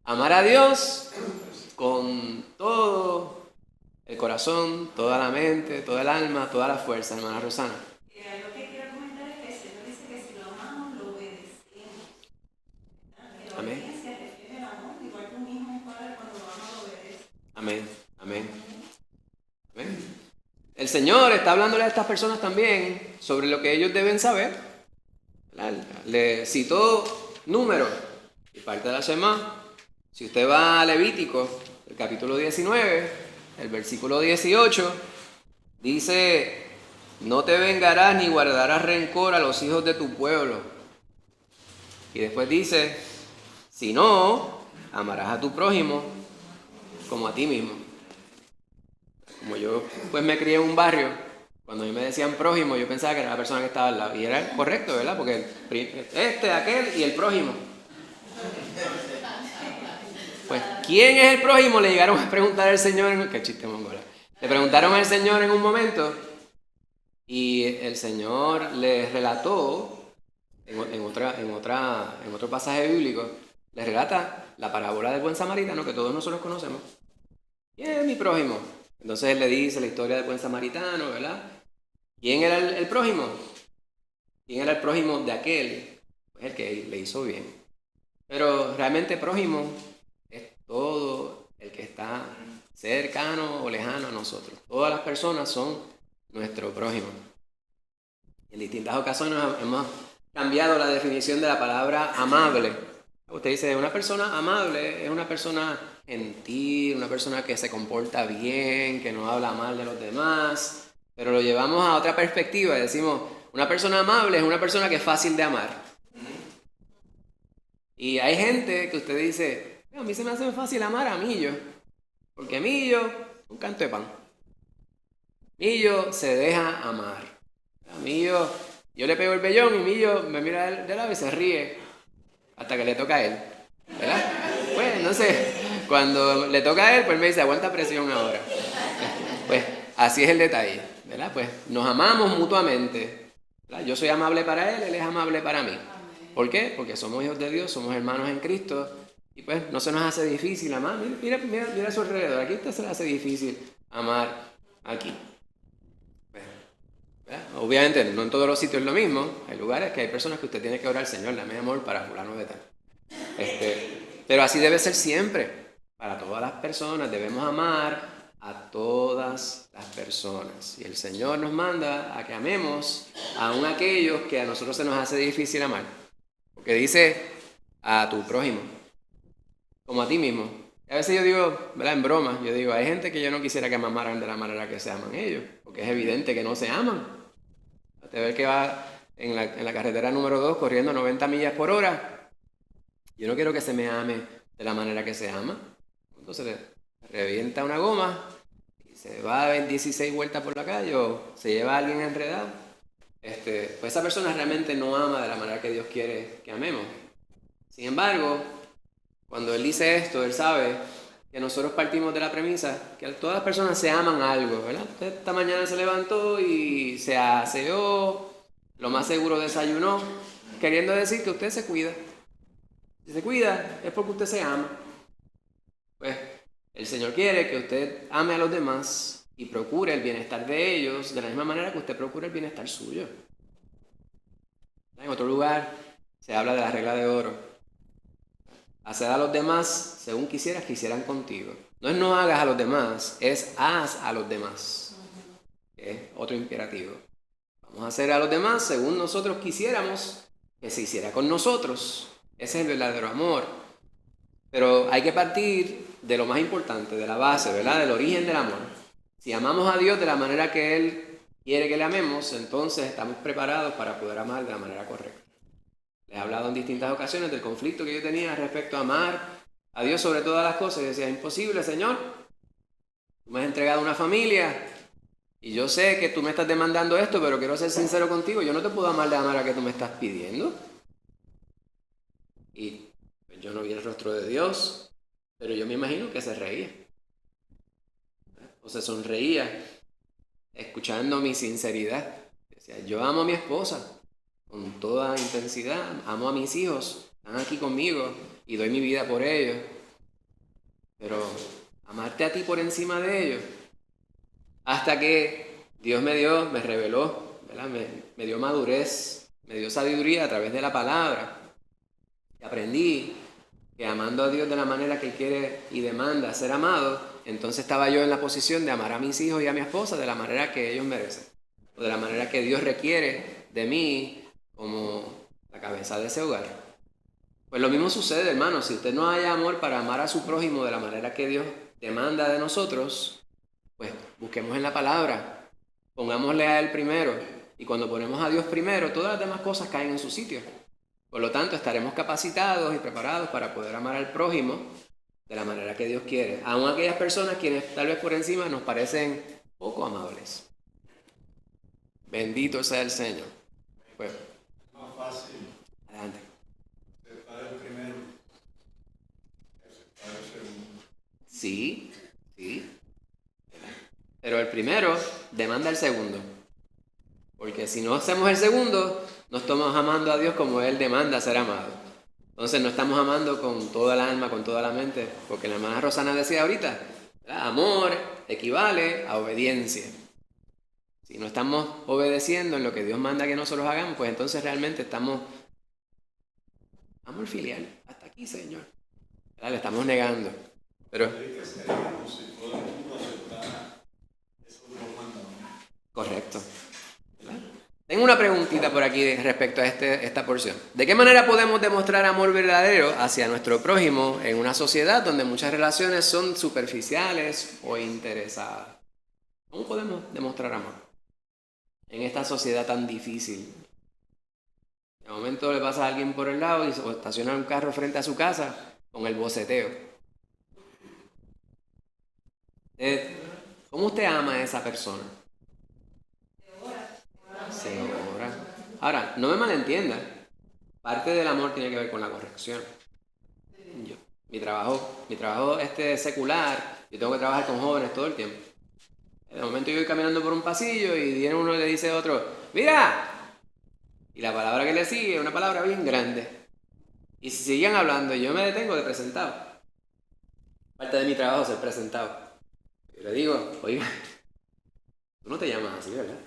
Amar a Dios con todo el corazón, toda la mente, toda el alma, toda la fuerza, hermana Rosana. Lo que quiero comentar es que el Señor dice que si lo amamos, lo obedecemos. La obediencia refiere al amor, igual que un hijo y un padre cuando lo ama, lo obedece. Amén, amén, amén. El Señor está hablándole a estas personas también sobre lo que ellos deben saber. Le citó números y parte de la Shema. Si usted va a Levítico, el capítulo 19, el versículo 18, dice, no te vengarás ni guardarás rencor a los hijos de tu pueblo. Y después dice, si no, amarás a tu prójimo como a ti mismo. Como yo pues me crié en un barrio, cuando a mí me decían prójimo, yo pensaba que era la persona que estaba al lado. Y era correcto, ¿verdad? Porque aquel y el prójimo. Pues, ¿quién es el prójimo? Le llegaron a preguntar al Señor, qué chiste mongola. Le preguntaron al Señor en un momento y el Señor les relató en otro pasaje bíblico, les relata la parábola del buen samaritano que todos nosotros conocemos. ¿Quién es mi prójimo? Entonces él le dice la historia del buen samaritano, ¿verdad? ¿Quién era el prójimo? ¿Quién era el prójimo de aquel? Pues el que le hizo bien. Pero realmente prójimo es todo el que está cercano o lejano a nosotros. Todas las personas son nuestro prójimo. En distintas ocasiones hemos cambiado la definición de la palabra amable. Usted dice, una persona amable es una persona gentil, una persona que se comporta bien, que no habla mal de los demás, pero lo llevamos a otra perspectiva y decimos, una persona amable es una persona que es fácil de amar. Y hay gente que usted dice, a mí se me hace fácil amar a Millo, porque Millo, un canto de pan. Millo se deja amar. A Millo, yo le pego el vellón y Millo me mira de lado y se ríe hasta que le toca a él, ¿verdad? Pues entonces, cuando le toca a él, pues me dice, aguanta presión ahora. Pues así es el detalle, ¿verdad? Pues nos amamos mutuamente, ¿verdad? Yo soy amable para él es amable para mí. ¿Por qué? Porque somos hijos de Dios, somos hermanos en Cristo y pues no se nos hace difícil amar. Mira a su alrededor, aquí usted se le hace difícil amar aquí. ¿Verdad? Obviamente no en todos los sitios es lo mismo, hay lugares que hay personas que usted tiene que orar, Señor, dame amor para fulano de tal. Pero así debe ser siempre, para todas las personas, debemos amar a todas las personas. Y el Señor nos manda a que amemos aun aquellos que a nosotros se nos hace difícil amar. Porque dice a tu prójimo, como a ti mismo. Y a veces yo digo, ¿verdad? En broma, yo digo, hay gente que yo no quisiera que me amaran de la manera que se aman ellos, porque es evidente que no se aman. Usted ve que va en la carretera número 2 corriendo 90 millas por hora. Yo no quiero que se me ame de la manera que se ama. se le revienta una goma y se va a 16 vueltas por la calle o se lleva a alguien enredado, pues esa persona realmente no ama de la manera que Dios quiere que amemos. Sin embargo, cuando Él dice esto, Él sabe que nosotros partimos de la premisa que todas las personas se aman algo, ¿verdad? Usted esta mañana se levantó y se aseó, lo más seguro desayunó, queriendo decir que usted se cuida. Si se cuida es porque usted se ama. Pues el Señor quiere que usted ame a los demás y procure el bienestar de ellos de la misma manera que usted procura el bienestar suyo. En otro lugar se habla de la regla de oro. Hacer a los demás según quisieras que hicieran contigo. No es no hagas a los demás, es haz a los demás. Es otro imperativo. Vamos a hacer a los demás según nosotros quisiéramos que se hiciera con nosotros. Ese es el verdadero amor. Pero hay que partir de lo más importante, de la base, ¿verdad? Del origen del amor. Si amamos a Dios de la manera que Él quiere que le amemos, entonces estamos preparados para poder amar de la manera correcta. Les he hablado en distintas ocasiones del conflicto que yo tenía respecto a amar a Dios sobre todas las cosas. Y decía, es imposible, Señor. Tú me has entregado una familia y yo sé que tú me estás demandando esto, pero quiero ser sincero contigo. Yo no te puedo amar de la manera que tú me estás pidiendo. Y pues, yo no vi el rostro de Dios, pero yo me imagino que se reía. O se sonreía escuchando mi sinceridad. Decía, yo amo a mi esposa con toda intensidad, amo a mis hijos, están aquí conmigo y doy mi vida por ellos. Pero amarte a ti por encima de ellos, hasta que Dios me reveló, ¿verdad? Me dio madurez, me dio sabiduría a través de la palabra. Y aprendí que amando a Dios de la manera que Él quiere y demanda ser amado, entonces estaba yo en la posición de amar a mis hijos y a mi esposa de la manera que ellos merecen, o de la manera que Dios requiere de mí como la cabeza de ese hogar. Pues lo mismo sucede, hermano, si usted no haya amor para amar a su prójimo de la manera que Dios demanda de nosotros, pues busquemos en la palabra, pongámosle a Él primero, y cuando ponemos a Dios primero, todas las demás cosas caen en su sitio. Por lo tanto, estaremos capacitados y preparados para poder amar al prójimo de la manera que Dios quiere, aun aquellas personas quienes tal vez por encima nos parecen poco amables. Bendito sea el Señor. Pues, más fácil adelante. separar el primero que separar el segundo. Sí. Pero el primero demanda el segundo. Porque si no hacemos el segundo, no estamos amando a Dios como Él demanda ser amado. Entonces no estamos amando con toda el alma, con toda la mente. Porque la hermana Rosana decía ahorita, ¿verdad? Amor equivale a obediencia. Si no estamos obedeciendo en lo que Dios manda que nosotros hagamos, pues entonces realmente estamos... Amor filial, hasta aquí, Señor. ¿Verdad? Le estamos negando. Pero... ¿Qué seríamos si todo el mundo aceptara esos dos mandamientos? Correcto. ¿Verdad? Tengo una preguntita por aquí respecto a esta porción. ¿De qué manera podemos demostrar amor verdadero hacia nuestro prójimo en una sociedad donde muchas relaciones son superficiales o interesadas? ¿Cómo podemos demostrar amor en esta sociedad tan difícil? De momento le pasa a alguien por el lado y se estaciona un carro frente a su casa con el boceteo. ¿Cómo usted ama a esa persona? Se ora. Ahora, no me malentienda. Parte del amor tiene que ver con la corrección. Mi trabajo secular, yo tengo que trabajar con jóvenes todo el tiempo. De momento yo voy caminando por un pasillo y viene uno y le dice a otro, ¡mira! Y la palabra que le sigue es una palabra bien grande. Y si siguen hablando y yo me detengo de presentado. Parte de mi trabajo es ser presentado. Yo le digo, oiga, tú no te llamas así, ¿verdad?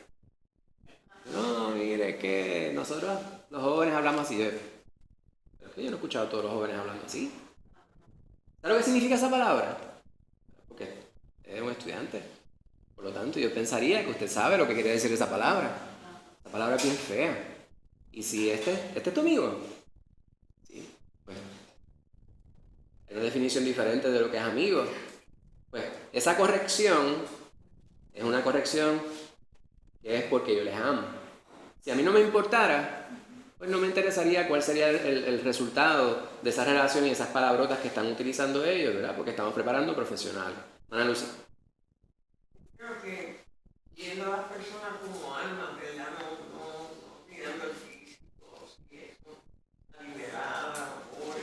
No, mire, que nosotros los jóvenes hablamos así. Pero es que yo no he escuchado a todos los jóvenes hablando así. ¿Sabes lo que significa esa palabra? Porque es un estudiante. Por lo tanto, yo pensaría que usted sabe lo que quiere decir esa palabra. Esa palabra es bien fea. Y si este es tu amigo, sí, pues es una definición diferente de lo que es amigo. Pues esa corrección es una corrección que es porque yo les amo. Si a mí no me importara, pues no me interesaría cuál sería el resultado de esa relación y esas palabrotas que están utilizando ellos, ¿verdad? Porque estamos preparando profesionales. Ana Lucy. Creo que viendo a las personas como almas, ¿verdad? No mirando el físico, si es una liberada, pobre.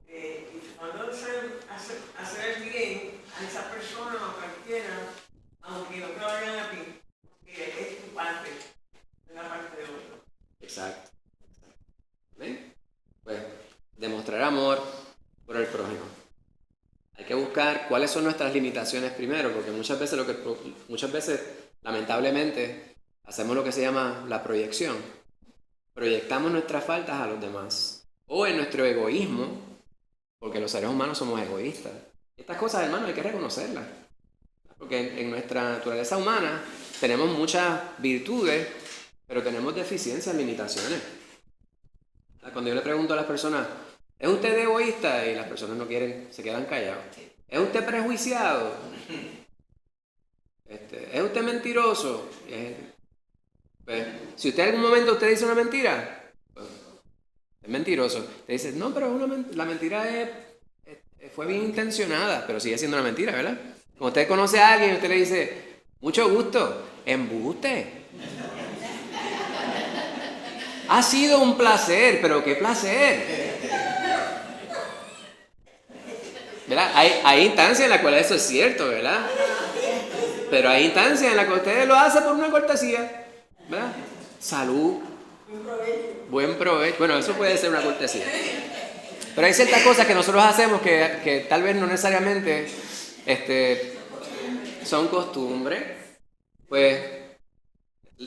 Y cuando hacer el bien a esa persona o a cualquiera, aunque no te lo hagan a ti, porque es tu parte, es la parte de otro. Exacto. ¿Ven? Pues demostrar amor por el prójimo. Hay que buscar cuáles son nuestras limitaciones primero, porque muchas veces, lamentablemente, hacemos lo que se llama la proyección. Proyectamos nuestras faltas a los demás. O en nuestro egoísmo, porque los seres humanos somos egoístas. Estas cosas, hermano, hay que reconocerlas. Porque en nuestra naturaleza humana tenemos muchas virtudes, pero tenemos deficiencias, limitaciones. Cuando yo le pregunto a las personas, ¿es usted egoísta? Y las personas no quieren, se quedan callados. ¿Es usted prejuiciado? ¿Es usted mentiroso? Pues, si usted en algún momento usted dice una mentira, pues, es mentiroso. Te dice, no, pero la mentira fue bien intencionada, pero sigue siendo una mentira, ¿verdad? Como usted conoce a alguien y usted le dice, mucho gusto, embuste. Ha sido un placer, pero ¿qué placer? ¿Verdad? Hay instancias en las cuales eso es cierto, ¿verdad? Pero hay instancias en las que usted lo hace por una cortesía, ¿verdad? Salud, buen provecho. Bueno, eso puede ser una cortesía. Pero hay ciertas cosas que nosotros hacemos que tal vez no necesariamente son costumbres. Pues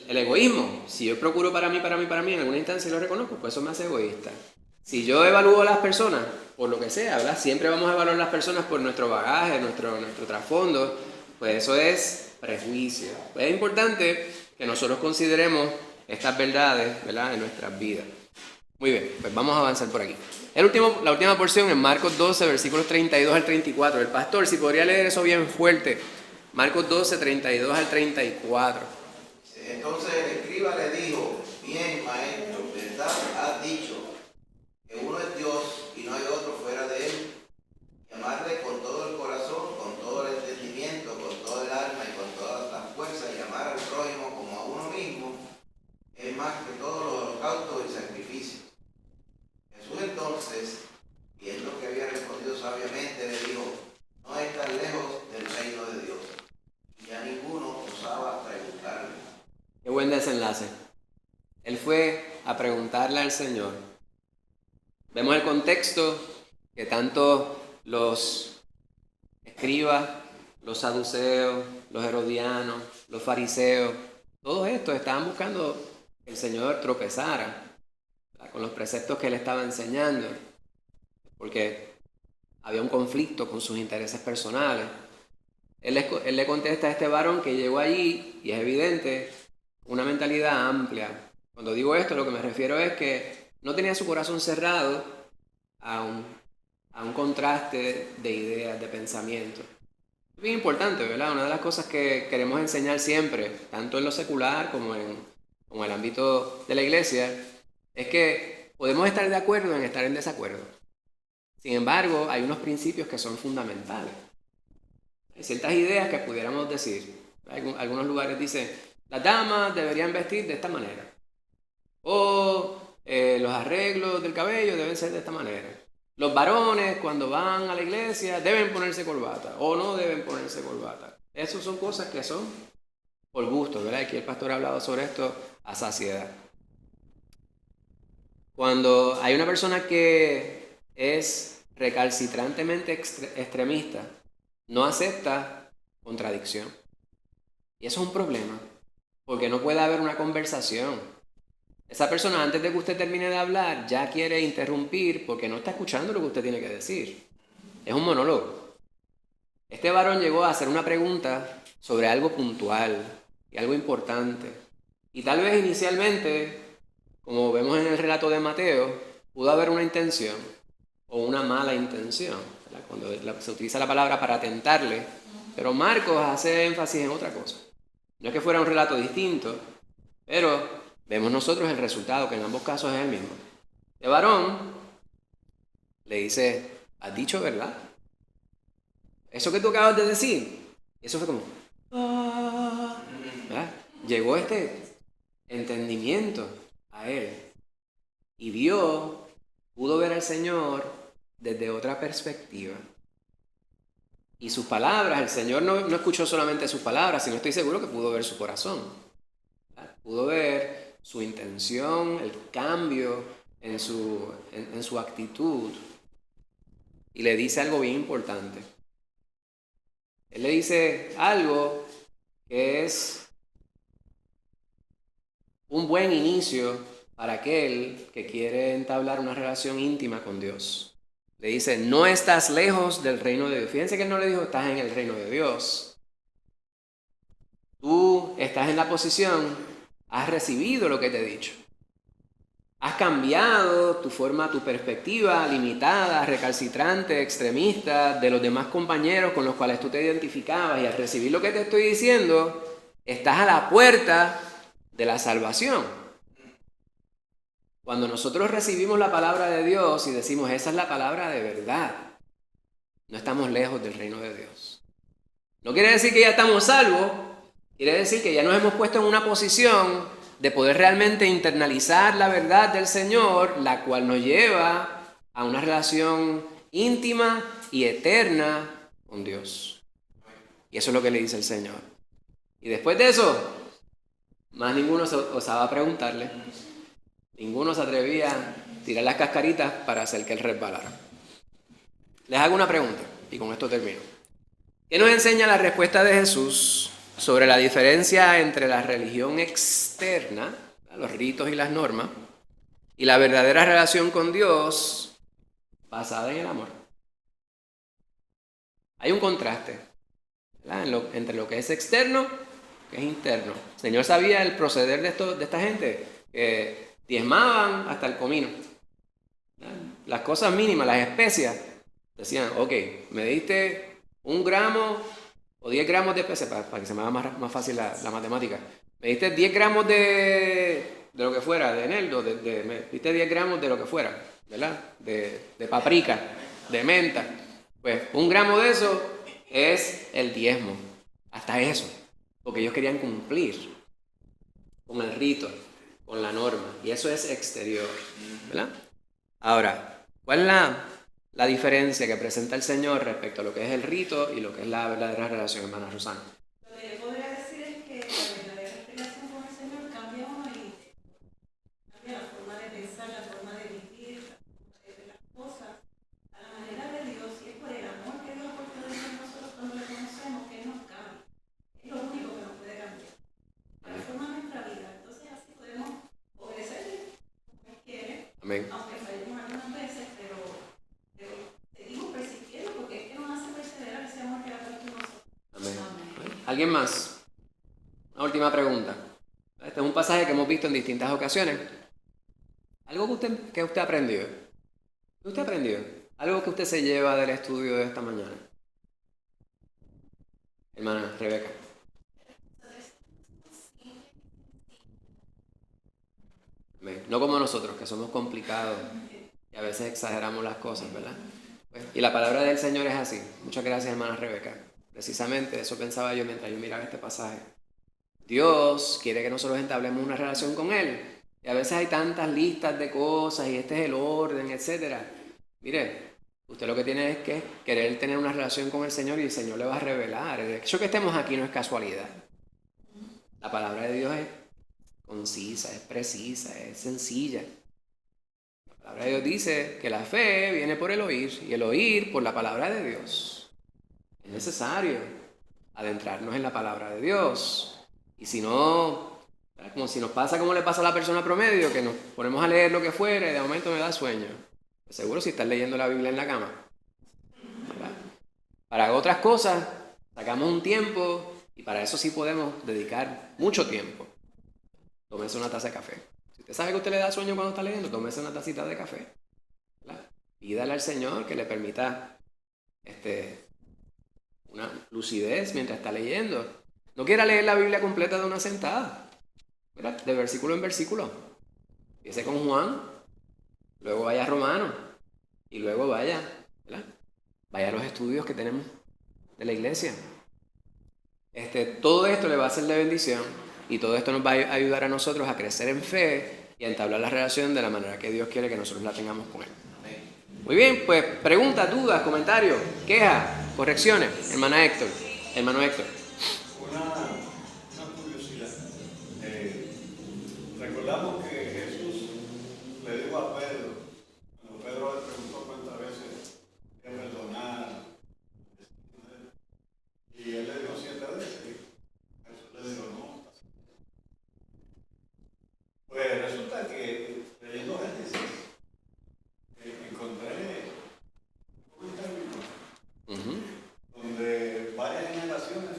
el egoísmo, si yo procuro para mí, en alguna instancia lo reconozco, pues eso me hace egoísta. Si yo evalúo a las personas por lo que sea, ¿verdad? Siempre vamos a evaluar a las personas por nuestro bagaje, nuestro trasfondo, pues eso es prejuicio. Pues es importante que nosotros consideremos estas verdades, ¿verdad?, en nuestras vidas. Muy bien, pues vamos a avanzar por aquí. La última porción en Marcos 12, versículos 32 al 34. El pastor, si podría leer eso bien fuerte. Marcos 12, 32 al 34. Entonces el escriba le dijo, bien maestro, ¿verdad has dicho que uno es Dios y no hay otro fuera de él? Y amarle con todo el corazón, con todo el entendimiento, con todo el alma y con todas las fuerzas, y amar al prójimo como a uno mismo, es más que todos los holocaustos y sacrificios. Jesús entonces, viendo que había respondido sabiamente, le dijo, no estás lejos del reino de Dios. Y ya ninguno osaba preguntarle. Qué buen desenlace. Él fue a preguntarle al Señor. Vemos el contexto que tanto los escribas, los saduceos, los herodianos, los fariseos, todos estos estaban buscando que el Señor tropezara, ¿verdad?, con los preceptos que él estaba enseñando, porque había un conflicto con sus intereses personales. Él le contesta a este varón que llegó allí, y es evidente, una mentalidad amplia. Cuando digo esto, lo que me refiero es que no tenía su corazón cerrado a un contraste de ideas, de pensamientos. Es bien importante, ¿verdad? Una de las cosas que queremos enseñar siempre, tanto en lo secular como en el ámbito de la iglesia, es que podemos estar de acuerdo en estar en desacuerdo. Sin embargo, hay unos principios que son fundamentales. Hay ciertas ideas que pudiéramos decir. Algunos lugares dicen, las damas deberían vestir de esta manera. O los arreglos del cabello deben ser de esta manera. Los varones cuando van a la iglesia deben ponerse corbata o no deben ponerse corbata. Esas son cosas que son por gusto, ¿verdad? Aquí el pastor ha hablado sobre esto a saciedad. Cuando hay una persona que es recalcitrantemente extremista, no acepta contradicción. Y eso es un problema, porque no puede haber una conversación. Esa persona, antes de que usted termine de hablar, ya quiere interrumpir porque no está escuchando lo que usted tiene que decir. Es un monólogo. Este varón llegó a hacer una pregunta sobre algo puntual y algo importante. Y tal vez inicialmente, como vemos en el relato de Mateo, pudo haber una intención o una mala intención, ¿verdad?, cuando se utiliza la palabra para tentarle. Pero Marcos hace énfasis en otra cosa. No es que fuera un relato distinto, pero vemos nosotros el resultado, que en ambos casos es el mismo. De varón, le dice, ¿has dicho verdad? Eso que tú acabas de decir, eso fue como, ¿verdad? Llegó este entendimiento a él y pudo ver al Señor desde otra perspectiva. Y sus palabras, el Señor no escuchó solamente sus palabras, sino estoy seguro que pudo ver su corazón. ¿Verdad? Pudo ver su intención, el cambio en su actitud. Y le dice algo bien importante. Él le dice algo que es un buen inicio para aquel que quiere entablar una relación íntima con Dios. Le dice, no estás lejos del reino de Dios. Fíjense que él no le dijo, estás en el reino de Dios. Tú estás en la posición, has recibido lo que te he dicho. Has cambiado tu perspectiva limitada, recalcitrante, extremista de los demás compañeros con los cuales tú te identificabas, y al recibir lo que te estoy diciendo, estás a la puerta de la salvación. Cuando nosotros recibimos la palabra de Dios y decimos, esa es la palabra de verdad, no estamos lejos del reino de Dios. No quiere decir que ya estamos salvos, quiere decir que ya nos hemos puesto en una posición de poder realmente internalizar la verdad del Señor, la cual nos lleva a una relación íntima y eterna con Dios. Y eso es lo que le dice el Señor. Y después de eso, más ninguno osaba preguntarle. Ninguno se atrevía a tirar las cascaritas para hacer que él resbalara. Les hago una pregunta y con esto termino. ¿Qué nos enseña la respuesta de Jesús sobre la diferencia entre la religión externa, los ritos y las normas, y la verdadera relación con Dios basada en el amor? Hay un contraste, ¿verdad?, entre lo que es externo y lo que es interno. El Señor sabía el proceder de esta gente, que diezmaban hasta el comino. Las cosas mínimas, las especias, decían, ok, me diste 1 gramo o 10 gramos de especias, para que se me haga más fácil la matemática. Me diste 10 gramos de lo que fuera, de eneldo, me diste 10 gramos de lo que fuera, ¿verdad? De paprika, de menta. Pues 1 gramo de eso es el diezmo, hasta eso, porque ellos querían cumplir con el rito, con la norma, y eso es exterior, ¿verdad? Ahora, ¿cuál es la diferencia que presenta el Señor respecto a lo que es el rito y lo que es la verdadera relación, hermana Rosana? Lo que yo podría decir es que la verdadera relación con el Señor cambia uno y cambia la forma de pensar, la forma de vivir, la forma de ver las cosas, a la manera de Dios, y es por el amor que Dios ha puesto dentro de nosotros cuando le conocemos que Él nos cambia. Es lo único que nos puede cambiar. La forma de nuestra vida. Entonces así podemos obedecerle como Él quiere, Amén. aunque fallemos algunas veces, pero seguimos persistiendo porque es que nos hace perseverar ese amor que ha puesto en nosotros. Amén. ¿Alguien más? Una última pregunta. Este es un pasaje que hemos visto en distintas ocasiones. Algo que usted aprendió. ¿Qué usted aprendió? Algo que usted se lleva del estudio de esta mañana. Hermana Rebeca. Amén. No como nosotros, que somos complicados y a veces exageramos las cosas, ¿verdad? Pues, y la palabra del Señor es así. Muchas gracias, hermana Rebeca. Precisamente eso pensaba yo mientras yo miraba este pasaje. Dios quiere que nosotros entablemos una relación con Él. Y a veces hay tantas listas de cosas y este es el orden, etc. Mire, usted lo que tiene es que querer tener una relación con el Señor y el Señor le va a revelar. El hecho que estemos aquí no es casualidad. La palabra de Dios es concisa, es precisa, es sencilla. La palabra de Dios dice que la fe viene por el oír y el oír por la palabra de Dios. Es necesario adentrarnos en la palabra de Dios. Y si no, como si nos pasa como le pasa a la persona promedio, que nos ponemos a leer lo que fuera y de momento me da sueño. Seguro si estás leyendo la Biblia en la cama, ¿verdad? Para otras cosas sacamos un tiempo y para eso sí podemos dedicar mucho tiempo. Tómese una taza de café. Si usted sabe que a usted le da sueño cuando está leyendo, tómese una tacita de café, ¿verdad? Pídale al Señor que le permita una lucidez mientras está leyendo. No quiera leer la Biblia completa de una sentada. ¿verdad? De versículo en versículo. Empiece con Juan, luego vaya a Romanos y luego vaya, ¿verdad? Vaya a los estudios que tenemos de la iglesia. Todo esto le va a ser de bendición y todo esto nos va a ayudar a nosotros a crecer en fe y a entablar la relación de la manera que Dios quiere que nosotros la tengamos con Él. Muy bien, pues preguntas, dudas, comentarios, quejas, correcciones. Hermano Héctor. Una curiosidad. Recordamos que Jesús le dijo a Pedro, cuando Pedro le preguntó cuántas veces que perdonar, y él le dijo 7 veces, y Jesús le dijo no. Pues resulta que leyendo Génesis, encontré un término donde varias generaciones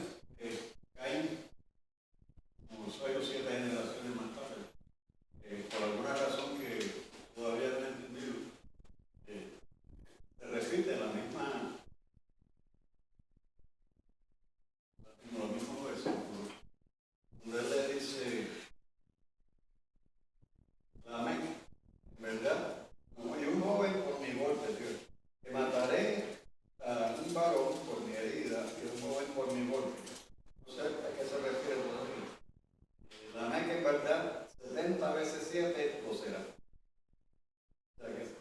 caen, como 6 o 7 generaciones más tarde, por alguna razón que todavía no he entendido, se repite los mismos versículos, donde él le dice, amén, ¿verdad? Y un joven por mi golpe, Dios, que mataré a un varón por mi herida y un joven por mi golpe. No sé a qué se refiere todavía. La amén que es verdad, 70 veces 7 lo será. O sea que se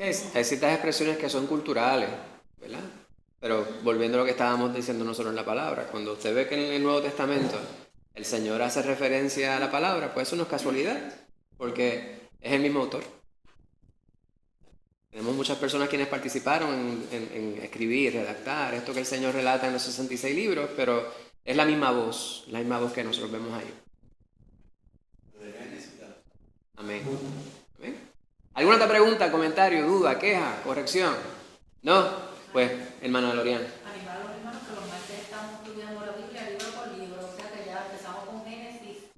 repite. Hay ciertas expresiones que son culturales, ¿verdad? Pero volviendo a lo que estábamos diciendo nosotros en la palabra, cuando usted ve que en el Nuevo Testamento el Señor hace referencia a la palabra, pues eso no es casualidad, porque es el mismo autor. Tenemos muchas personas quienes participaron en escribir, redactar esto que el Señor relata en los 66 libros, pero es la misma voz que nosotros vemos ahí. Amén. Amén. ¿Alguna otra pregunta, comentario, duda, queja, corrección? ¿No? Pues, hermana Loriana. Animar a los hermanos que los martes estamos estudiando la Biblia libro por libro, o sea que ya empezamos con Génesis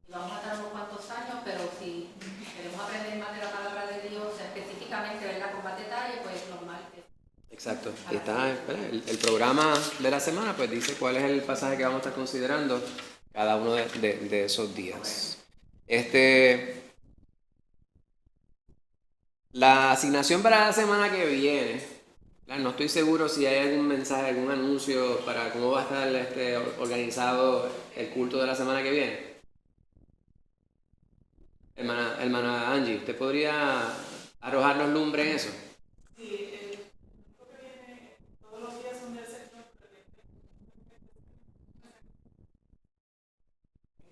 y vamos a estar unos cuantos años, pero si queremos aprender más de la palabra de Dios, específicamente, ¿verdad? Con más detalle, pues los martes. Exacto. Y está el programa de la semana, pues dice cuál es el pasaje que vamos a estar considerando cada uno de esos días. La asignación para la semana que viene, claro, no estoy seguro si hay algún mensaje, algún anuncio para cómo va a estar organizado el culto de la semana que viene. Hermana Angie, ¿usted podría arrojarnos lumbre en eso? Sí, el culto que viene todos los días son del sector.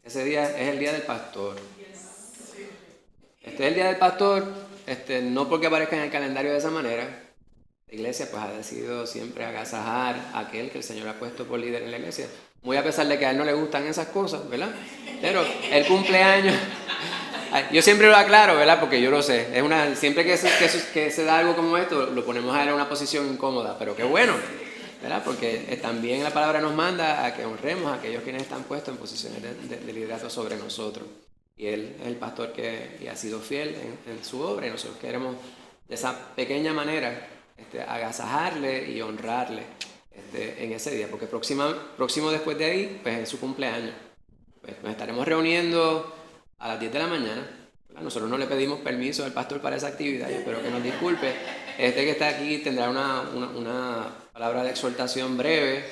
Ese día es el día del pastor. Este es el día del pastor, no porque aparezca en el calendario de esa manera. La iglesia pues ha decidido siempre agasajar a aquel que el Señor ha puesto por líder en la iglesia. Muy a pesar de que a él no le gustan esas cosas, ¿verdad? Pero el cumpleaños, yo siempre lo aclaro, ¿verdad? Porque yo lo sé. Siempre que se da algo como esto, lo ponemos a él en una posición incómoda. Pero qué bueno, ¿verdad? Porque también la palabra nos manda a que honremos a aquellos quienes están puestos en posiciones de liderazgo sobre nosotros. Y él es el pastor que ha sido fiel en su obra y nosotros queremos de esa pequeña manera agasajarle y honrarle en ese día, porque próximo después de ahí pues es su cumpleaños. Pues nos estaremos reuniendo a las 10 de la mañana, ¿verdad? Nosotros no le pedimos permiso al pastor para esa actividad, yo espero que nos disculpe. Que está aquí tendrá una palabra de exhortación breve.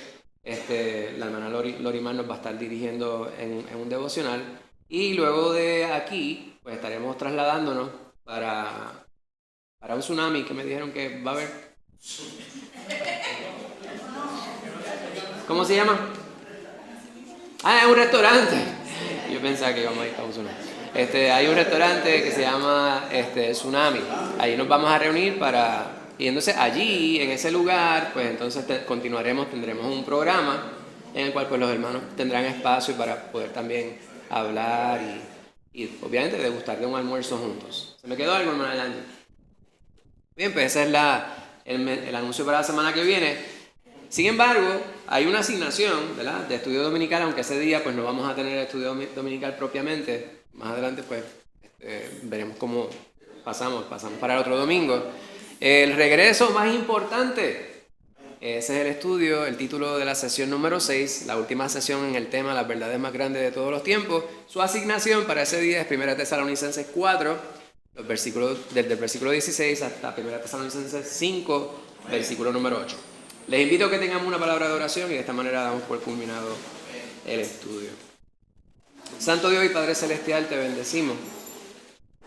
La hermana Lorimar nos va a estar dirigiendo en un devocional. Y luego de aquí, pues estaremos trasladándonos para un tsunami que me dijeron que va a haber. ¿Cómo se llama? Es un restaurante. Yo pensaba que íbamos a ir para un tsunami. Hay un restaurante que se llama Tsunami. Ahí nos vamos a reunir y entonces allí, en ese lugar, pues entonces tendremos un programa en el cual pues los hermanos tendrán espacio para poder también hablar y obviamente degustar de un almuerzo juntos. ¿Se me quedó algo, hermana Yandi? Bien, pues ese es el anuncio para la semana que viene. Sin embargo, hay una asignación, ¿verdad?, de estudio dominical, aunque ese día pues no vamos a tener estudio dominical propiamente. Más adelante pues veremos cómo pasamos para el otro domingo. El regreso más importante Ese es el estudio, el título de la sesión número 6, la última sesión en el tema Las verdades más grandes de todos los tiempos. Su asignación para ese día es 1 Tesalonicenses 4, desde el versículo 16 hasta 1 Tesalonicenses 5, versículo número 8. Les invito a que tengamos una palabra de oración y de esta manera damos por culminado el estudio. Santo Dios y Padre Celestial, te bendecimos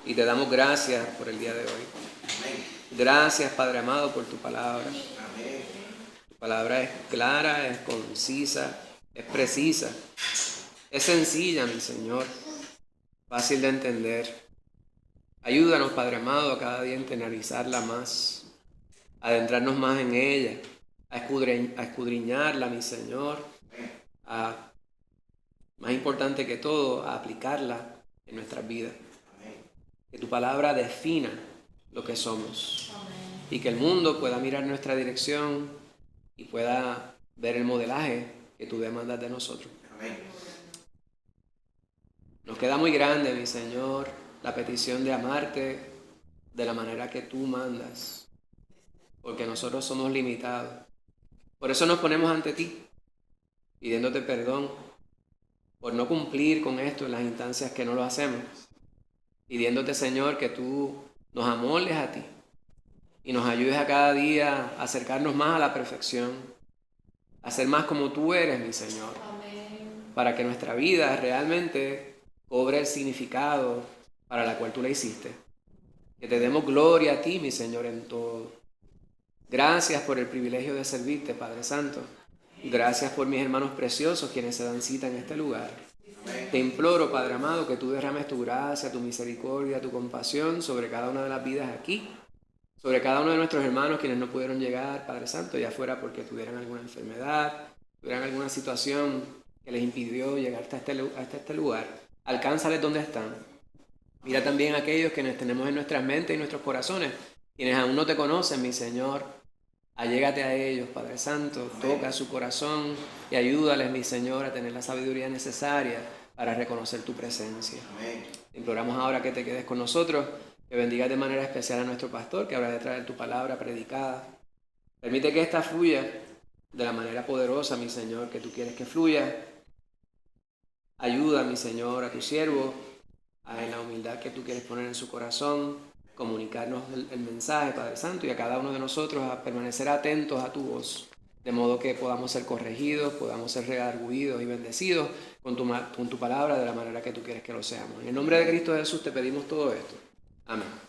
y te damos gracias por el día de hoy. Gracias, Padre amado, por tu palabra. Tu palabra es clara, es concisa, es precisa, es sencilla, mi Señor, fácil de entender. Ayúdanos, Padre amado, a cada día internalizarla más, a adentrarnos más en ella, a escudriñarla, mi Señor, más importante que todo, a aplicarla en nuestras vidas. Que tu palabra defina lo que somos y que el mundo pueda mirar nuestra dirección y pueda ver el modelaje que tú demandas de nosotros. Nos queda muy grande, mi Señor, la petición de amarte de la manera que tú mandas, porque nosotros somos limitados. Por eso nos ponemos ante ti, pidiéndote perdón por no cumplir con esto en las instancias que no lo hacemos, pidiéndote, Señor, que tú nos amoldes a ti y nos ayudes a cada día a acercarnos más a la perfección, a ser más como tú eres, mi Señor, para que nuestra vida realmente cobre el significado para la cual tú la hiciste. Que te demos gloria a ti, mi Señor, en todo. Gracias por el privilegio de servirte, Padre Santo. Gracias por mis hermanos preciosos quienes se dan cita en este lugar. Te imploro, Padre amado, que tú derrames tu gracia, tu misericordia, tu compasión sobre cada una de las vidas aquí, sobre cada uno de nuestros hermanos quienes no pudieron llegar, Padre Santo, ya fuera porque tuvieran alguna enfermedad, tuvieran alguna situación que les impidió llegar hasta este lugar. Alcánzales donde están. Mira también a aquellos quienes tenemos en nuestras mentes y nuestros corazones, quienes aún no te conocen, mi Señor. Allégate a ellos, Padre Santo, toca su corazón y ayúdales, mi Señor, a tener la sabiduría necesaria para reconocer tu presencia. Te imploramos ahora que te quedes con nosotros, que bendigas de manera especial a nuestro pastor, que habrá de traer tu palabra predicada. Permite que esta fluya de la manera poderosa, mi Señor, que tú quieres que fluya. Ayuda, mi Señor, a tu siervo, en la humildad que tú quieres poner en su corazón, comunicarnos el mensaje, Padre Santo, y a cada uno de nosotros a permanecer atentos a tu voz, de modo que podamos ser corregidos, podamos ser redarguidos y bendecidos con tu palabra de la manera que tú quieres que lo seamos. En el nombre de Cristo Jesús te pedimos todo esto. Amén.